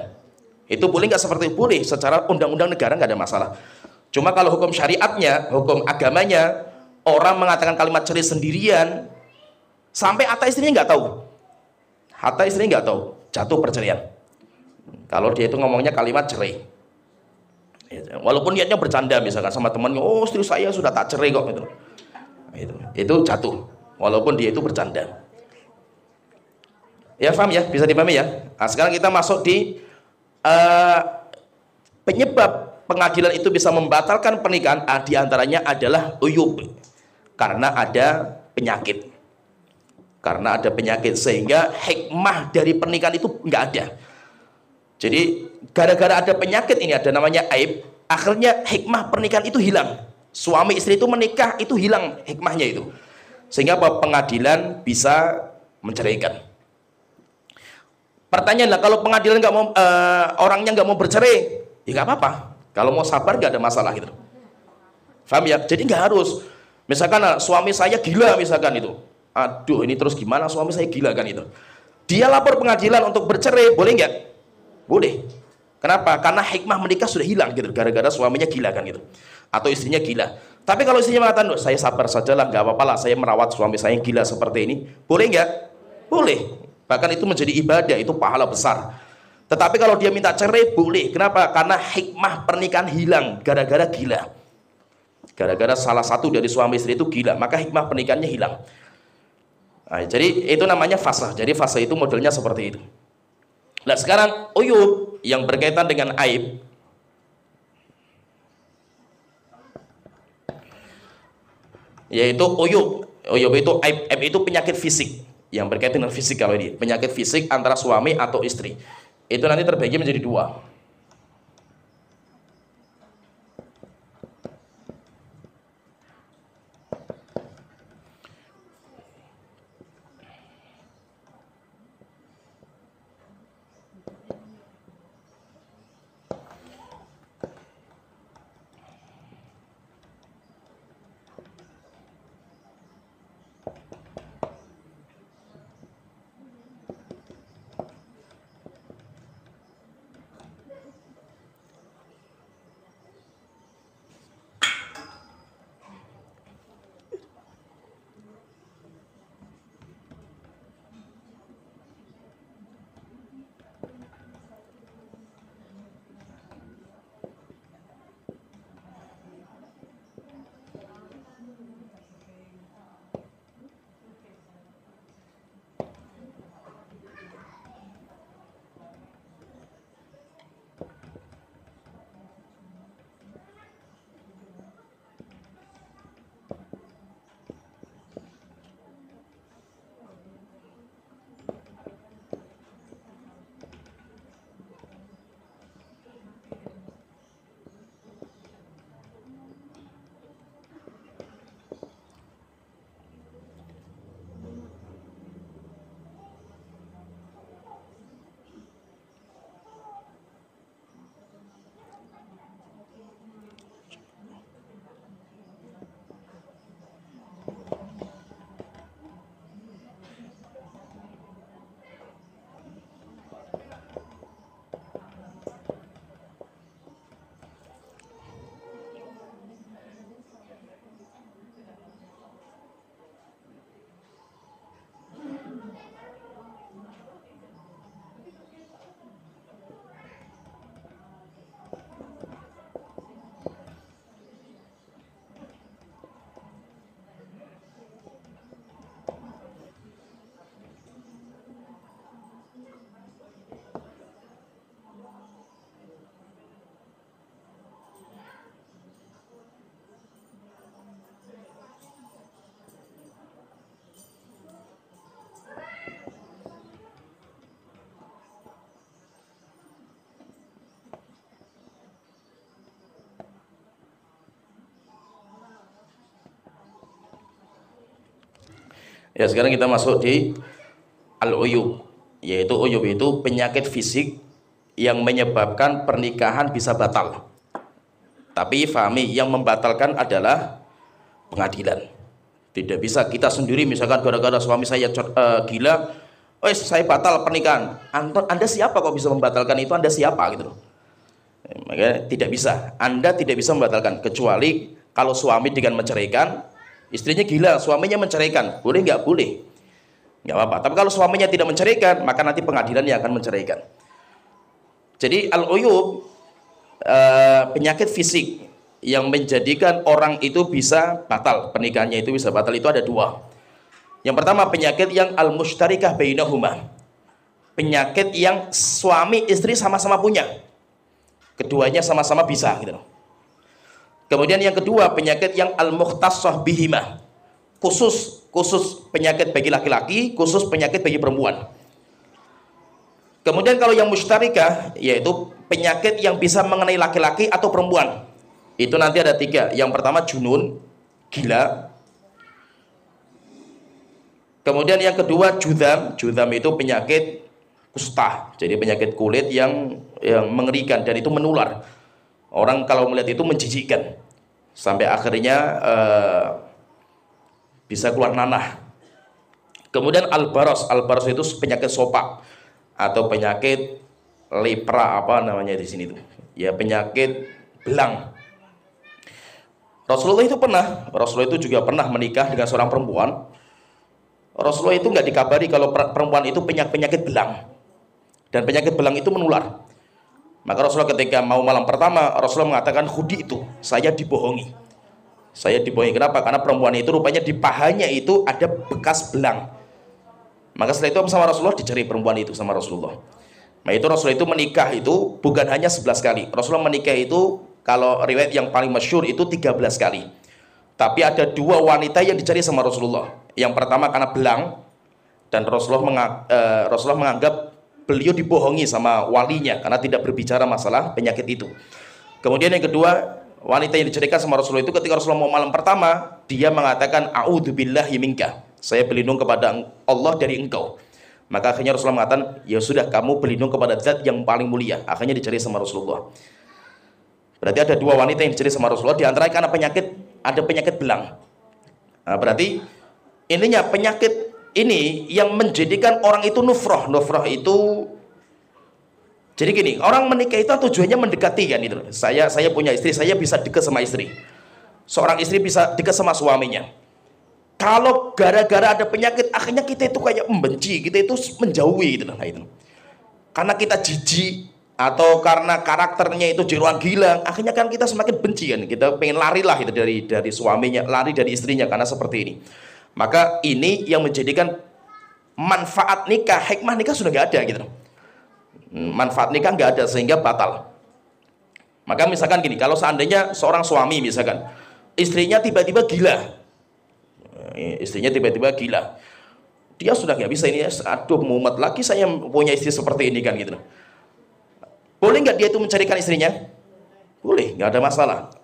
Itu boleh nggak seperti itu? Boleh, secara undang-undang negara nggak ada masalah. Cuma kalau hukum syariatnya, hukum agamanya, orang mengatakan kalimat cerai sendirian, sampai hatta istrinya nggak tahu. Hatta istrinya nggak tahu, jatuh perceraian. Kalau dia itu ngomongnya kalimat cerai. Walaupun niatnya bercanda misalkan sama temannya, oh istri saya sudah tak cerai kok gitu. Itu jatuh, walaupun dia itu bercanda. Ya paham ya, bisa dipahami ya. Nah, sekarang kita masuk di penyebab pengadilan itu bisa membatalkan pernikahan. Di antaranya adalah uyub, karena ada penyakit. Karena ada penyakit sehingga hikmah dari pernikahan itu nggak ada. Jadi gara-gara ada penyakit ini, ada namanya aib, akhirnya hikmah pernikahan itu hilang. Suami istri itu menikah itu hilang hikmahnya itu, sehingga pengadilan bisa menceraikan. Pertanyaanlah, kalau pengadilan nggak mau, orangnya nggak mau bercerai, ya nggak apa-apa. Kalau mau sabar nggak ada masalah gitu. Paham ya? Jadi nggak harus. Misalkan suami saya gila misalkan itu, aduh ini terus gimana suami saya gila kan itu. Dia lapor pengadilan untuk bercerai, boleh nggak? Boleh. Kenapa? Karena hikmah menikah sudah hilang gitu, gara-gara suaminya gila kan gitu, atau istrinya gila. Tapi kalau istrinya mengatakan, saya sabar sajalah, nggak apa-apa lah, saya merawat suami saya yang gila seperti ini, boleh nggak? Boleh. Bahkan itu menjadi ibadah, itu pahala besar. Tetapi kalau dia minta cerai, boleh. Kenapa? Karena hikmah pernikahan hilang gara-gara gila. Gara-gara salah satu dari suami istri itu gila, maka hikmah pernikahannya hilang. Nah, jadi itu namanya fasah. Jadi fasah itu modelnya seperti itu. Nah sekarang uyub yang berkaitan dengan aib, yaitu uyub. Uyub itu aib. Aib itu penyakit fisik yang berkaitan dengan fisik. Kalau ini penyakit fisik antara suami atau istri, itu nanti terbagi menjadi dua. Ya sekarang kita masuk di al-uyub, yaitu uyub itu penyakit fisik yang menyebabkan pernikahan bisa batal. Tapi fahami, yang membatalkan adalah pengadilan. Tidak bisa kita sendiri, misalkan gara-gara suami saya gila, Oh, saya batal pernikahan. Anda siapa kok bisa membatalkan itu? Anda siapa gitu loh. Makanya tidak bisa. Anda tidak bisa membatalkan kecuali kalau suami dengan menceraikan, istrinya gila, suaminya menceraikan. Boleh nggak? Boleh. Nggak apa-apa. Tapi kalau suaminya tidak menceraikan, maka nanti pengadilan yang akan menceraikan. Jadi al-uyub, penyakit fisik yang menjadikan orang itu bisa batal, pernikahannya itu bisa batal, itu ada dua. Yang pertama penyakit yang al-mushtarikah bainahuma, penyakit yang suami istri sama-sama punya, keduanya sama-sama bisa gitu. Kemudian yang kedua penyakit yang al-mukhtassah bihima, khusus penyakit bagi laki-laki, khusus penyakit bagi perempuan. Kemudian kalau yang mushtarikah, yaitu penyakit yang bisa mengenai laki-laki atau perempuan, itu nanti ada tiga. Yang pertama junun, gila. Kemudian yang kedua judam itu penyakit kusta, jadi penyakit kulit yang mengerikan dan itu menular. Orang kalau melihat itu menjijikkan, sampai akhirnya bisa keluar nanah. Kemudian albaros itu penyakit sopak atau penyakit lepra, apa namanya di sini tuh, ya penyakit belang. Rasulullah itu juga pernah menikah dengan seorang perempuan. Rasulullah itu nggak dikabari kalau perempuan itu penyakit belang, dan penyakit belang itu menular. Maka Rasulullah ketika mau malam pertama, Rasulullah mengatakan, "Hudi itu, saya dibohongi. Saya dibohongi." Kenapa? Karena perempuan itu rupanya di pahanya itu ada bekas belang. Maka setelah itu sama Rasulullah dicari perempuan itu sama Rasulullah. Nah itu Rasulullah itu menikah itu bukan hanya 11 kali. Rasulullah menikah itu kalau riwayat yang paling masyhur itu 13 kali. Tapi ada dua wanita yang dicari sama Rasulullah. Yang pertama karena belang, dan Rasulullah menganggap beliau dibohongi sama walinya karena tidak berbicara masalah penyakit itu. Kemudian yang kedua, wanita yang dicarikan sama Rasulullah itu ketika Rasulullah mau malam pertama, dia mengatakan a'udzubillahi minka, saya berlindung kepada Allah dari engkau. Maka akhirnya Rasulullah mengatakan, ya sudah, kamu berlindung kepada zat yang paling mulia. Akhirnya dicari sama Rasulullah. Berarti ada dua wanita yang dicari sama Rasulullah, di antaranya karena ada penyakit belang. Nah, berarti intinya penyakit ini yang menjadikan orang itu nufroh itu, jadi gini, orang menikah itu tujuannya mendekati kan itu. Saya punya istri, saya bisa dekat sama istri. Seorang istri bisa dekat sama suaminya. Kalau gara-gara ada penyakit, akhirnya kita itu kayak membenci, kita itu menjauhi gitu. Nah, itu. Karena kita jijik atau karena karakternya itu jeroan gila, akhirnya kan kita semakin benci kan. Kita pengen lari lah itu dari suaminya, lari dari istrinya karena seperti ini. Maka ini yang menjadikan manfaat nikah, hikmah nikah sudah nggak ada gitu. Manfaat nikah nggak ada sehingga batal. Maka misalkan gini, kalau seandainya seorang suami misalkan istrinya tiba-tiba gila, dia sudah nggak bisa ini, aduh mumet lagi saya punya istri seperti ini kan gitu. Boleh nggak dia itu mencarikan istrinya? Boleh, nggak ada masalah.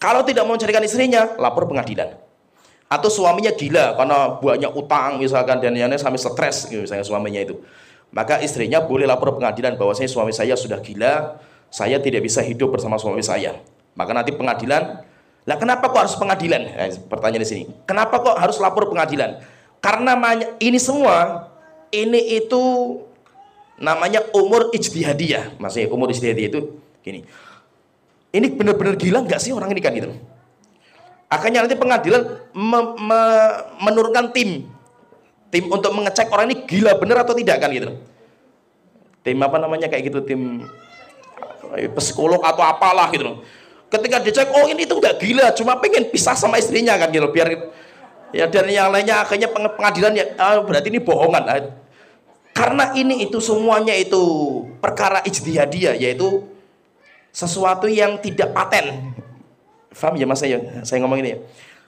Kalau tidak mau mencarikan istrinya, lapor pengadilan. Atau suaminya gila karena banyak utang misalkan dan yang sampai stres misalnya suaminya itu, maka istrinya boleh lapor pengadilan bahwasanya suami saya sudah gila, saya tidak bisa hidup bersama suami saya. Maka nanti pengadilan, lah kenapa kok harus pengadilan? Nah, pertanyaan di sini, kenapa kok harus lapor pengadilan? Karena ini semua ini itu namanya umur ijtihadiyah. Maksudnya umur ijtihadiyah itu gini, ini benar-benar gila nggak sih orang ini kan gitu. Akhirnya nanti pengadilan menurunkan tim untuk mengecek orang ini gila bener atau tidak kan gitu. Tim apa namanya kayak gitu, tim psikolog atau apalah gitu. Ketika dicek, oh ini itu nggak gila, cuma pengen pisah sama istrinya kan gitu, biar ya, dan yang lainnya akhirnya pengadilan ya berarti ini bohongan. Karena ini itu semuanya itu perkara ijtihadiyah, yaitu sesuatu yang tidak paten. Paham ya mas saya ngomong ini ya?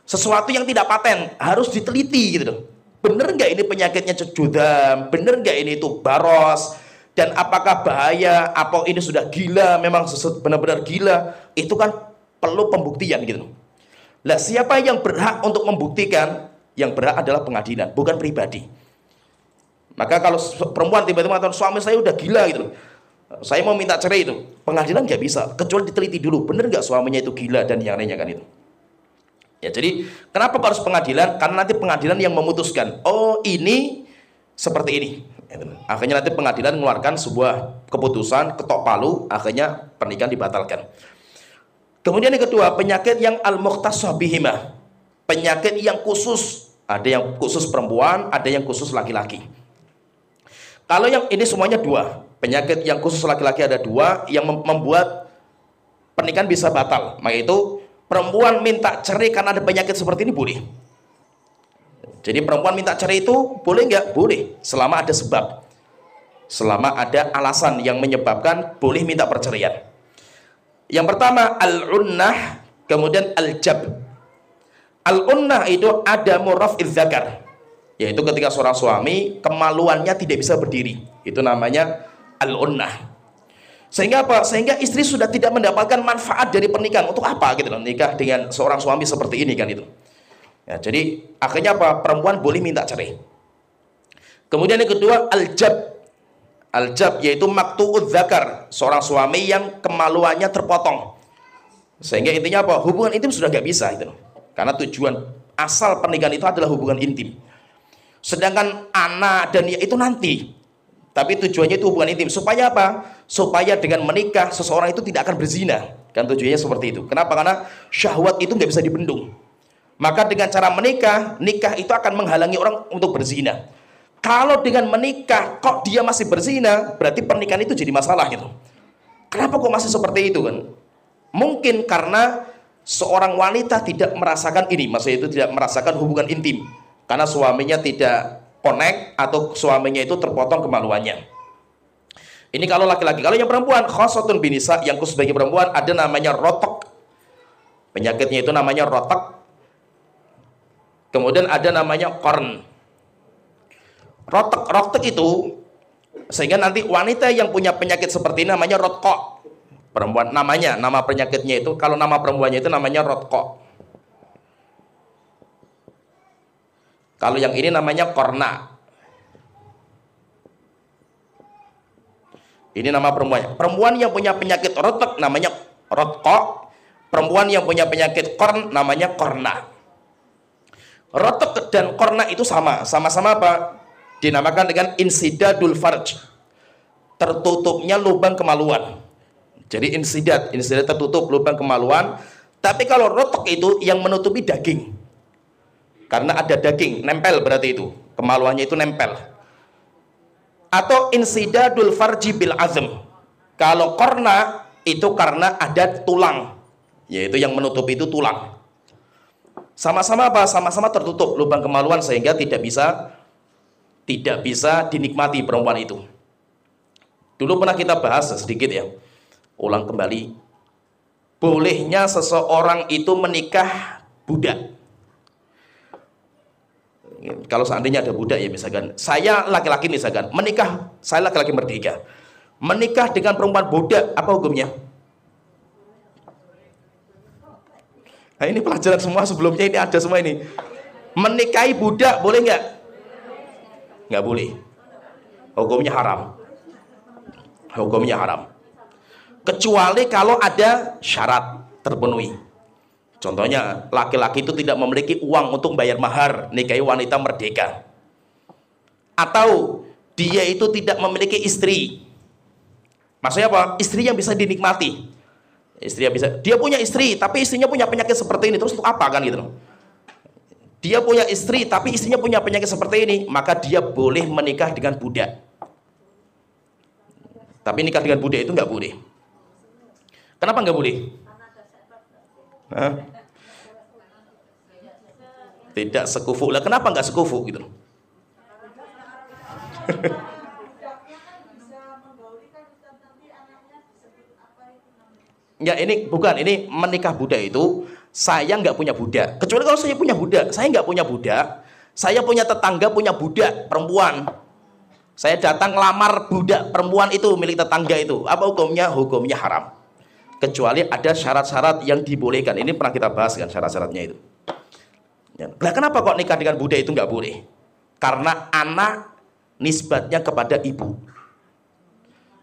Sesuatu yang tidak paten harus diteliti gitu. Bener nggak ini penyakitnya judam? Bener nggak ini itu baros? Dan apakah bahaya? Apa ini sudah gila? Memang benar-benar gila? Itu kan perlu pembuktian gitu. Lah siapa yang berhak untuk membuktikan? Yang berhak adalah pengadilan, bukan pribadi. Maka kalau perempuan tiba-tiba mengatakan suami saya udah gila gitu, saya mau minta cerai itu, pengadilan nggak bisa kecuali diteliti dulu bener nggak suaminya itu gila dan yang lainnya kan itu. Ya jadi kenapa harus pengadilan? Karena nanti pengadilan yang memutuskan, oh ini seperti ini. Akhirnya nanti pengadilan mengeluarkan sebuah keputusan ketok palu, akhirnya pernikahan dibatalkan. Kemudian yang kedua, penyakit yang al-mukhtasah bihima, penyakit yang khusus. Ada yang khusus perempuan, ada yang khusus laki-laki. Kalau yang ini semuanya dua, penyakit yang khusus laki-laki ada dua yang membuat pernikahan bisa batal. Maka itu perempuan minta cerai karena ada penyakit seperti ini boleh. Jadi perempuan minta cerai itu boleh nggak? Boleh, selama ada sebab, selama ada alasan yang menyebabkan boleh minta perceraian. Yang pertama al-unnah, kemudian al-jab. Al-unnah itu ada muraf'iz zakar, yaitu ketika seorang suami kemaluannya tidak bisa berdiri, itu namanya al-unnah. Sehingga apa? Sehingga istri sudah tidak mendapatkan manfaat dari pernikahan. Untuk apa gitu loh nikah dengan seorang suami seperti ini kan itu. Ya, jadi akhirnya apa? Perempuan boleh minta cerai. Kemudian yang kedua al-jab. Al-jab yaitu maktu'udz zakar, seorang suami yang kemaluannya terpotong. Sehingga intinya apa? Hubungan intim sudah nggak bisa itu loh. Karena tujuan asal pernikahan itu adalah hubungan intim. Sedangkan anak dan ya itu nanti. Tapi tujuannya itu hubungan intim. Supaya apa? Supaya dengan menikah seseorang itu tidak akan berzina. Kan tujuannya seperti itu. Kenapa? Karena syahwat itu nggak bisa dibendung. Maka dengan cara menikah, nikah itu akan menghalangi orang untuk berzina. Kalau dengan menikah kok dia masih berzina, berarti pernikahan itu jadi masalah gitu. Kenapa kok masih seperti itu kan? Mungkin karena seorang wanita tidak merasakan ini, maksudnya itu tidak merasakan hubungan intim karena suaminya tidak connect atau suaminya itu terpotong kemaluannya. Ini kalau laki-laki. Kalau yang perempuan, khosotun binisa, yang khusus bagi perempuan ada namanya rotok. Penyakitnya itu namanya rotok. Kemudian ada namanya korn. Rotok itu sehingga nanti wanita yang punya penyakit seperti ini namanya rotkok. Perempuan namanya, nama penyakitnya itu, kalau nama perempuannya itu namanya rotkok. Kalau yang ini namanya korna. Ini nama perempuannya. Perempuan yang punya penyakit rotok namanya rotkok. Perempuan yang punya penyakit korn namanya korna. Rotok dan korna itu sama-sama apa? Dinamakan dengan insidadul farj, tertutupnya lubang kemaluan. Jadi insidat tertutup lubang kemaluan. Tapi kalau rotok itu yang menutupi daging, karena ada daging nempel, berarti itu kemaluannya itu nempel. Atau insidadul farji bil azm. Kalau korna itu karena ada tulang, yaitu yang menutupi itu tulang. Sama-sama apa? Sama-sama tertutup lubang kemaluan sehingga tidak bisa dinikmati perempuan itu. Dulu pernah kita bahas sedikit ya. Ulang kembali, bolehnya seseorang itu menikah budak. Kalau seandainya ada budak ya, misalkan saya laki-laki misalkan menikah, saya laki-laki merdeka, menikah dengan perempuan budak, apa hukumnya? Nah ini pelajaran semua sebelumnya, ini ada semua ini. Menikahi budak boleh nggak? Nggak boleh. Hukumnya haram. Hukumnya haram. Kecuali kalau ada syarat terpenuhi. Contohnya laki-laki itu tidak memiliki uang untuk bayar mahar nikahi wanita merdeka, atau dia itu tidak memiliki istri. Maksudnya apa? Istri yang bisa dinikmati. Istri yang bisa, dia punya istri tapi istrinya punya penyakit seperti ini, terus untuk apa kan gitu. Dia punya istri tapi istrinya punya penyakit seperti ini, maka dia boleh menikah dengan budak. Tapi nikah dengan budak itu nggak boleh. Kenapa nggak boleh? Hah? Tidak sekufu lah. Kenapa nggak sekufu gitu? Ya ini bukan, ini menikah budak itu saya nggak punya budak. Kecuali kalau saya punya budak, saya nggak punya budak. Saya punya tetangga punya budak perempuan. Saya datang lamar budak perempuan itu milik tetangga itu. Apa hukumnya? Hukumnya haram. Kecuali ada syarat-syarat yang dibolehkan. Ini pernah kita bahas kan syarat-syaratnya itu. Nah, kenapa kok nikah dengan budak itu nggak boleh? Karena anak nisbatnya kepada ibu.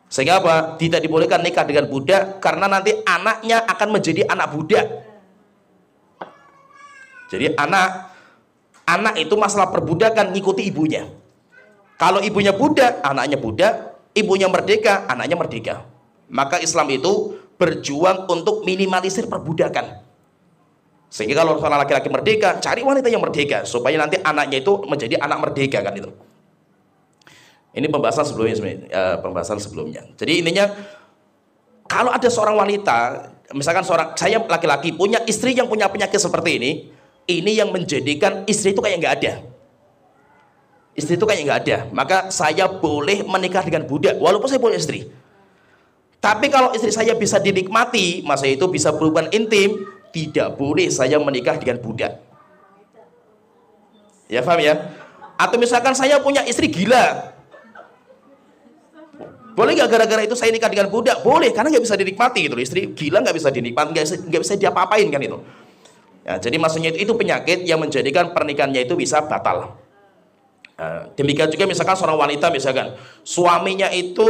Sehingga apa? Tidak dibolehkan nikah dengan budak karena nanti anaknya akan menjadi anak budak. Jadi anak itu masalah perbudakan ngikuti ibunya. Kalau ibunya budak, anaknya budak, ibunya merdeka, anaknya merdeka. Maka Islam itu berjuang untuk minimalisir perbudakan. Sehingga kalau seorang laki-laki merdeka, cari wanita yang merdeka supaya nanti anaknya itu menjadi anak merdeka kan itu. Ini pembahasan sebelumnya pembahasan sebelumnya. Jadi intinya kalau ada seorang wanita, misalkan saya laki-laki punya istri yang punya penyakit seperti ini yang menjadikan istri itu kayak nggak ada. Istri itu kayak nggak ada, maka saya boleh menikah dengan budak walaupun saya punya istri. Tapi kalau istri saya bisa dinikmati, masa itu bisa berhubungan intim, tidak boleh saya menikah dengan budak. Ya paham ya? Atau misalkan saya punya istri gila, boleh nggak gara-gara itu saya nikah dengan budak? Boleh, karena nggak bisa dinikmati gitu. Istri gila nggak bisa dinikmati, nggak bisa diapa-apain kan itu. Ya, jadi maksudnya itu penyakit yang menjadikan pernikahannya itu bisa batal. Demikian juga misalkan seorang wanita misalkan suaminya itu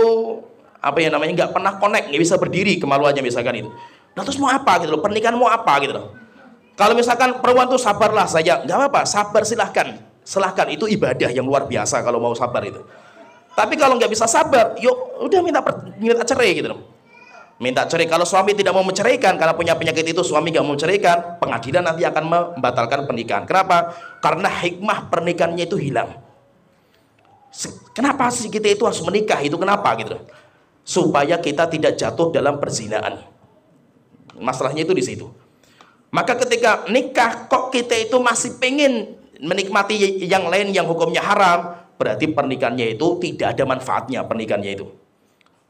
nggak pernah connect, nggak bisa berdiri, kemaluannya misalkan itu. Nah terus mau apa gitu loh, pernikahan mau apa gitu loh. Kalau misalkan perempuan tuh sabarlah saja, nggak apa-apa, sabar silahkan itu ibadah yang luar biasa kalau mau sabar itu. Tapi kalau nggak bisa sabar, yuk udah minta cerai gitu loh. Minta cerai. Kalau suami tidak mau menceraikan karena punya penyakit itu, suami nggak mau menceraikan, pengadilan nanti akan membatalkan pernikahan. Kenapa? Karena hikmah pernikahannya itu hilang. Kenapa sih kita itu harus menikah? Itu kenapa gitu? Supaya kita tidak jatuh dalam perzinaan. Masalahnya itu di situ. Maka ketika nikah kok kita itu masih pengen menikmati yang lain yang hukumnya haram, berarti pernikahannya itu tidak ada manfaatnya pernikahannya itu.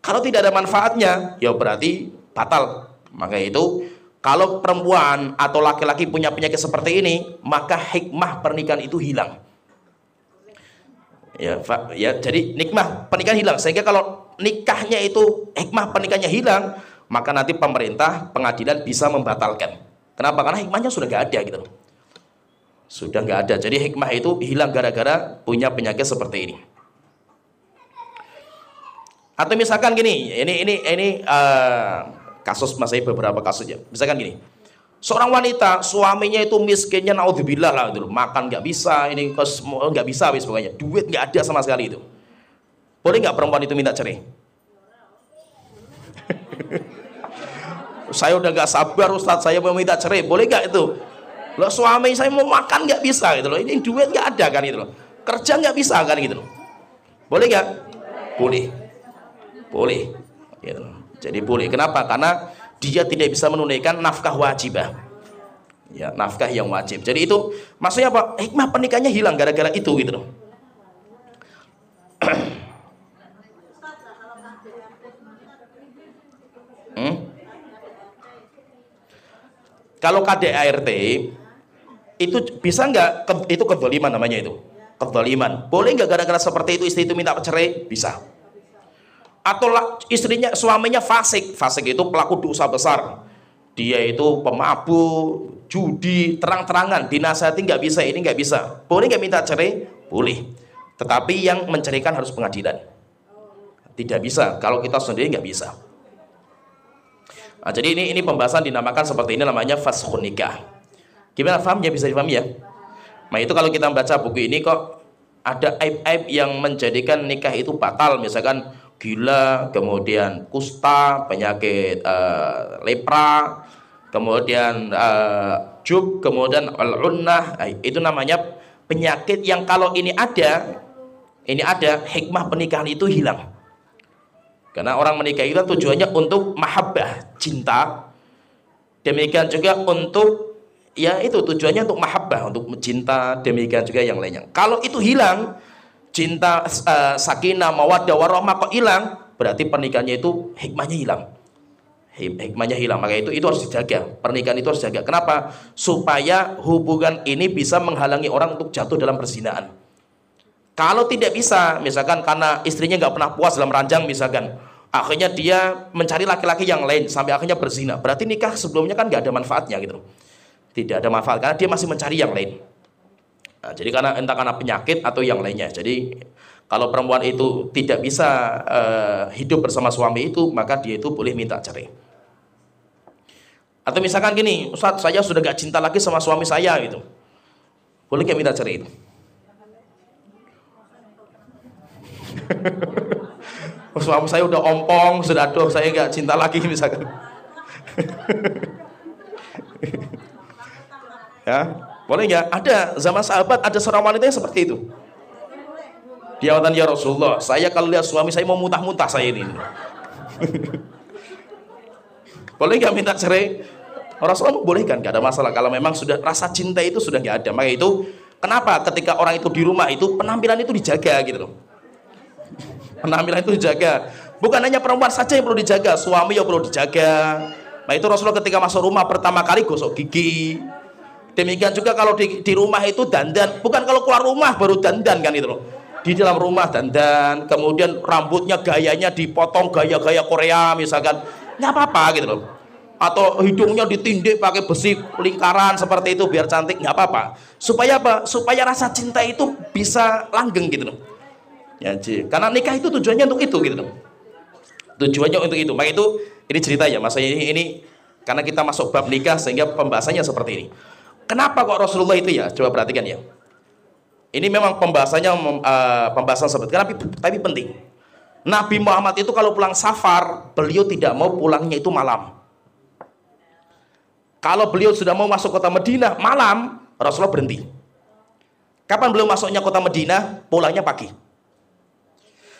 Kalau tidak ada manfaatnya, ya berarti batal. Maka itu kalau perempuan atau laki-laki punya penyakit seperti ini, maka hikmah pernikahan itu hilang. Ya, jadi nikmah pernikahan hilang. Sehingga kalau nikahnya itu hikmah pernikahannya hilang, maka nanti pemerintah pengadilan bisa membatalkan. Kenapa? Karena hikmahnya sudah nggak ada gitu. Sudah nggak ada. Jadi hikmah itu hilang gara-gara punya penyakit seperti ini. Atau misalkan gini, ini kasus masih beberapa kasus ya. Misalkan gini. Seorang wanita, suaminya itu miskinnya naudzubillah lah gitu. Makan nggak bisa, ini nggak bisa wis pokoknya. Duit nggak ada sama sekali itu. Boleh nggak perempuan itu minta cerai? Saya udah nggak sabar Ustadz, saya mau minta cerai. Boleh nggak itu? Loh, suami saya mau makan nggak bisa gitu loh. Ini duit nggak ada kan gitu loh. Kerja nggak bisa kan gitu loh. Boleh nggak? Boleh. Boleh. Gitu. Jadi boleh. Kenapa? Karena dia tidak bisa menunaikan nafkah wajibah. Ya, nafkah yang wajib. Jadi itu maksudnya apa? Hikmah pernikahannya hilang gara-gara itu gitu loh. Kalau KDART itu bisa nggak? Itu kezaliman namanya itu. Kezaliman. Boleh nggak gara-gara seperti itu istri itu minta cerai? Bisa. Atau suaminya fasik. Fasik itu pelaku dosa besar. Dia itu pemabuk, judi, terang-terangan, dinasihati nggak bisa, ini nggak bisa. Boleh nggak minta cerai? Boleh. Tetapi yang menceraikan harus pengadilan. Tidak bisa. Kalau kita sendiri nggak bisa. Nah, jadi ini pembahasan dinamakan seperti ini, namanya faskhun nikah. Gimana fahamnya? Bisa dipahami ya? Nah itu kalau kita membaca buku ini kok ada aib-aib yang menjadikan nikah itu batal, misalkan gila, kemudian kusta, penyakit lepra, kemudian jub, kemudian al-unnah. Itu namanya penyakit yang kalau ini ada hikmah pernikahan itu hilang. Karena orang menikah itu tujuannya untuk mahabbah, cinta. Demikian juga untuk itu tujuannya untuk mahabbah, untuk cinta. Demikian juga yang lainnya. Kalau itu hilang, cinta, sakinah, mawaddah, warahmah kok hilang, berarti pernikahannya itu hikmahnya hilang. Hikmahnya hilang. Maka itu harus dijaga. Pernikahan itu harus dijaga. Kenapa? Supaya hubungan ini bisa menghalangi orang untuk jatuh dalam perzinaan. Kalau tidak bisa, misalkan karena istrinya nggak pernah puas dalam ranjang misalkan, akhirnya dia mencari laki-laki yang lain sampai akhirnya berzina. Berarti nikah sebelumnya kan nggak ada manfaatnya gitu. Tidak ada manfaat karena dia masih mencari yang lain. Nah, jadi entah karena penyakit atau yang lainnya. Jadi kalau perempuan itu tidak bisa hidup bersama suami itu, maka dia itu boleh minta cerai. Atau misalkan gini, Ustadz, saya sudah gak cinta lagi sama suami saya gitu. Boleh nggak minta cerai itu? Suami saya udah ompong, sudah aduh saya nggak cinta lagi misalkan. Ya, boleh nggak? Ada zaman sahabat ada seorang wanita yang seperti itu. Dia kata, ya Rasulullah, saya kalau lihat suami saya mau muntah-muntah saya ini. Boleh nggak minta cerai? Rasulullah bolehkan, nggak ada masalah. Kalau memang sudah rasa cinta itu sudah nggak ada, maka itu kenapa ketika orang itu di rumah itu penampilan itu dijaga gitu loh. Penampilan itu dijaga. Bukan hanya perempuan saja yang perlu dijaga, suami yang perlu dijaga. Nah itu Rasulullah ketika masuk rumah pertama kali gosok gigi. Demikian juga kalau di rumah itu dandan. Bukan kalau keluar rumah baru dandan kan itu loh. Di dalam rumah dandan, kemudian rambutnya gayanya dipotong gaya-gaya Korea misalkan, nggak apa-apa gitu loh. Atau hidungnya ditindik pakai besi lingkaran seperti itu biar cantik, nggak apa-apa. Supaya apa? Supaya rasa cinta itu bisa langgeng gitu loh. Ya, karena nikah itu tujuannya untuk itu gitu loh. Tujuannya untuk itu. Maka itu ini cerita ya, Mas. Ini karena kita masuk bab nikah sehingga pembahasannya seperti ini. Kenapa kok Rasulullah itu ya? Coba perhatikan ya. Ini memang pembahasan seperti tapi penting. Nabi Muhammad itu kalau pulang safar, beliau tidak mau pulangnya itu malam. Kalau beliau sudah mau masuk kota Madinah malam, Rasulullah berhenti. Kapan beliau masuknya kota Madinah? Pulangnya pagi.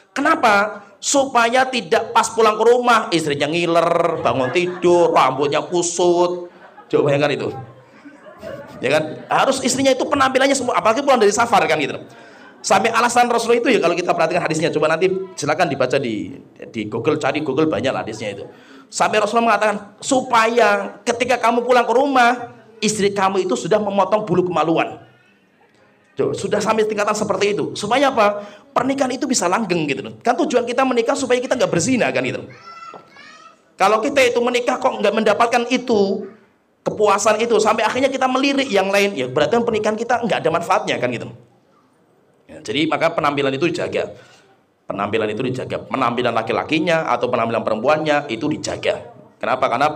Kenapa? Supaya tidak pas pulang ke rumah istrinya ngiler, bangun tidur, rambutnya kusut. Coba bayangkan itu. Ya kan, harus istrinya itu penampilannya semua, apalagi pulang dari safar kan gitu. Sampai alasan Rasulullah itu ya, kalau kita perhatikan hadisnya, coba nanti silakan dibaca di Google, cari Google banyak hadisnya itu. Sampai Rasulullah mengatakan supaya ketika kamu pulang ke rumah, istri kamu itu sudah memotong bulu kemaluan. Tuh, sudah sampai tingkatan seperti itu. Supaya apa? Pernikahan itu bisa langgeng gitu. Kan tujuan kita menikah supaya kita nggak berzina kan gitu. Kalau kita itu menikah kok nggak mendapatkan itu, kepuasan itu, sampai akhirnya kita melirik yang lain, ya berarti pernikahan kita nggak ada manfaatnya kan gitu. Ya, jadi maka penampilan itu dijaga. Penampilan itu dijaga. Penampilan laki-lakinya atau penampilan perempuannya itu dijaga. Kenapa? Karena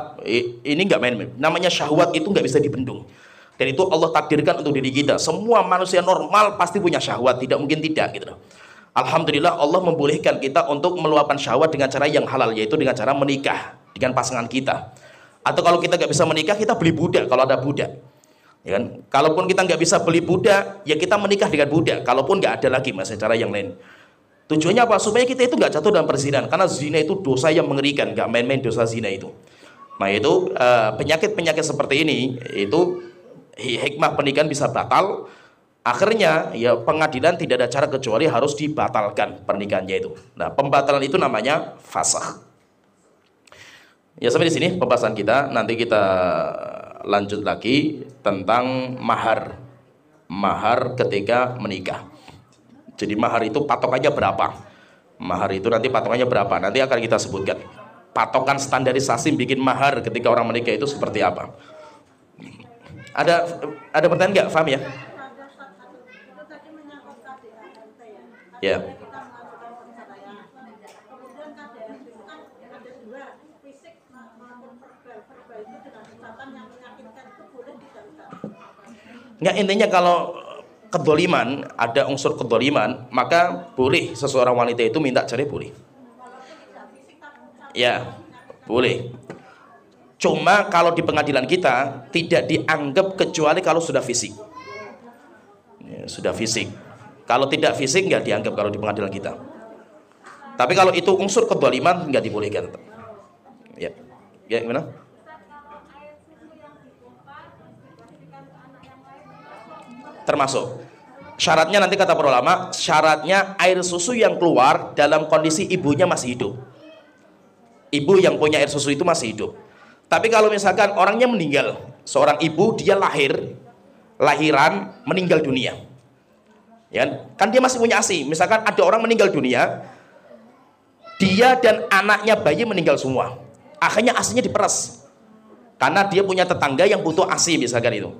ini nggak main-main. Namanya syahwat itu nggak bisa dibendung. Dan itu Allah takdirkan untuk diri kita. Semua manusia normal pasti punya syahwat, tidak mungkin tidak gitu. Alhamdulillah Allah membolehkan kita untuk meluapkan syahwat dengan cara yang halal, yaitu dengan cara menikah dengan pasangan kita. Atau kalau kita nggak bisa menikah, kita beli budak kalau ada budak. Ya kan? Kalaupun kita nggak bisa beli budak, ya kita menikah dengan budak. Kalaupun nggak ada lagi cara yang lain. Tujuannya apa? Supaya kita itu nggak jatuh dalam perzinahan. Karena zina itu dosa yang mengerikan, nggak main-main dosa zina itu. Nah itu penyakit-penyakit seperti ini, itu hikmah pernikahan bisa batal. Akhirnya ya pengadilan tidak ada cara kecuali harus dibatalkan pernikahannya itu. Nah pembatalan itu namanya fasakh. Ya sampai di sini pembahasan kita. Nanti kita lanjut lagi tentang mahar. Mahar ketika menikah. Jadi mahar itu patokannya berapa? Mahar itu nanti patokannya berapa? Nanti akan kita sebutkan. Patokan standarisasi bikin mahar ketika orang menikah itu seperti apa? Ada pertanyaan nggak? Faham ya? Ya. Nggak, intinya kalau kedoliman, ada unsur kedoliman, maka boleh seseorang wanita itu minta cerai, boleh. Ya, boleh. Cuma kalau di pengadilan kita tidak dianggap kecuali kalau sudah fisik. Ya, sudah fisik. Kalau tidak fisik nggak dianggap kalau di pengadilan kita. Tapi kalau itu unsur kedoliman nggak dibolehkan. Ya, ya gimana? Termasuk syaratnya nanti kata para ulama, syaratnya air susu yang keluar dalam kondisi ibunya masih hidup. Ibu yang punya air susu itu masih hidup. Tapi kalau misalkan orangnya meninggal, seorang ibu dia lahiran meninggal dunia, ya kan dia masih punya ASI. Misalkan ada orang meninggal dunia, dia dan anaknya bayi meninggal semua, akhirnya ASInya diperas karena dia punya tetangga yang butuh ASI misalkan itu.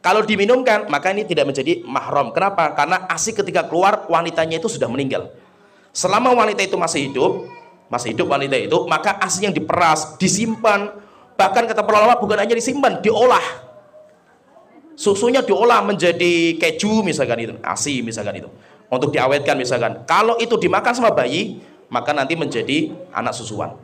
Kalau diminumkan maka ini tidak menjadi mahram. Kenapa? Karena ASI ketika keluar wanitanya itu sudah meninggal. Selama wanita itu masih hidup wanita itu, maka ASI yang diperas, disimpan. Bahkan kata para ulama bukan hanya disimpan, diolah. Susunya diolah menjadi keju misalkan itu, ASI misalkan itu. untuk diawetkan misalkan. Kalau itu dimakan sama bayi, maka nanti menjadi anak susuan.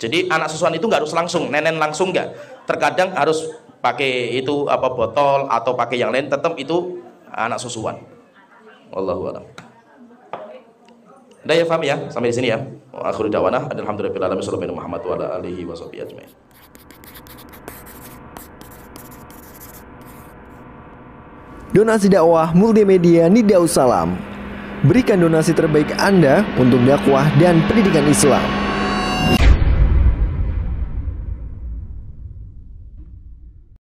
Jadi anak susuan itu nggak harus langsung, nenen langsung nggak. Terkadang harus pakai itu botol atau pakai yang lain, tetap itu anak susuan. Wallahu a'lam. Udah ya, paham ya? Sampai di sini ya. Wa akhiru da'wana alhamdulillahi rabbil alamin sallallahu Muhammad wa ala alihi wa sahbihi ajmain. Donasi dakwah multimedia Nida Salam. Berikan donasi terbaik Anda untuk dakwah dan pendidikan Islam.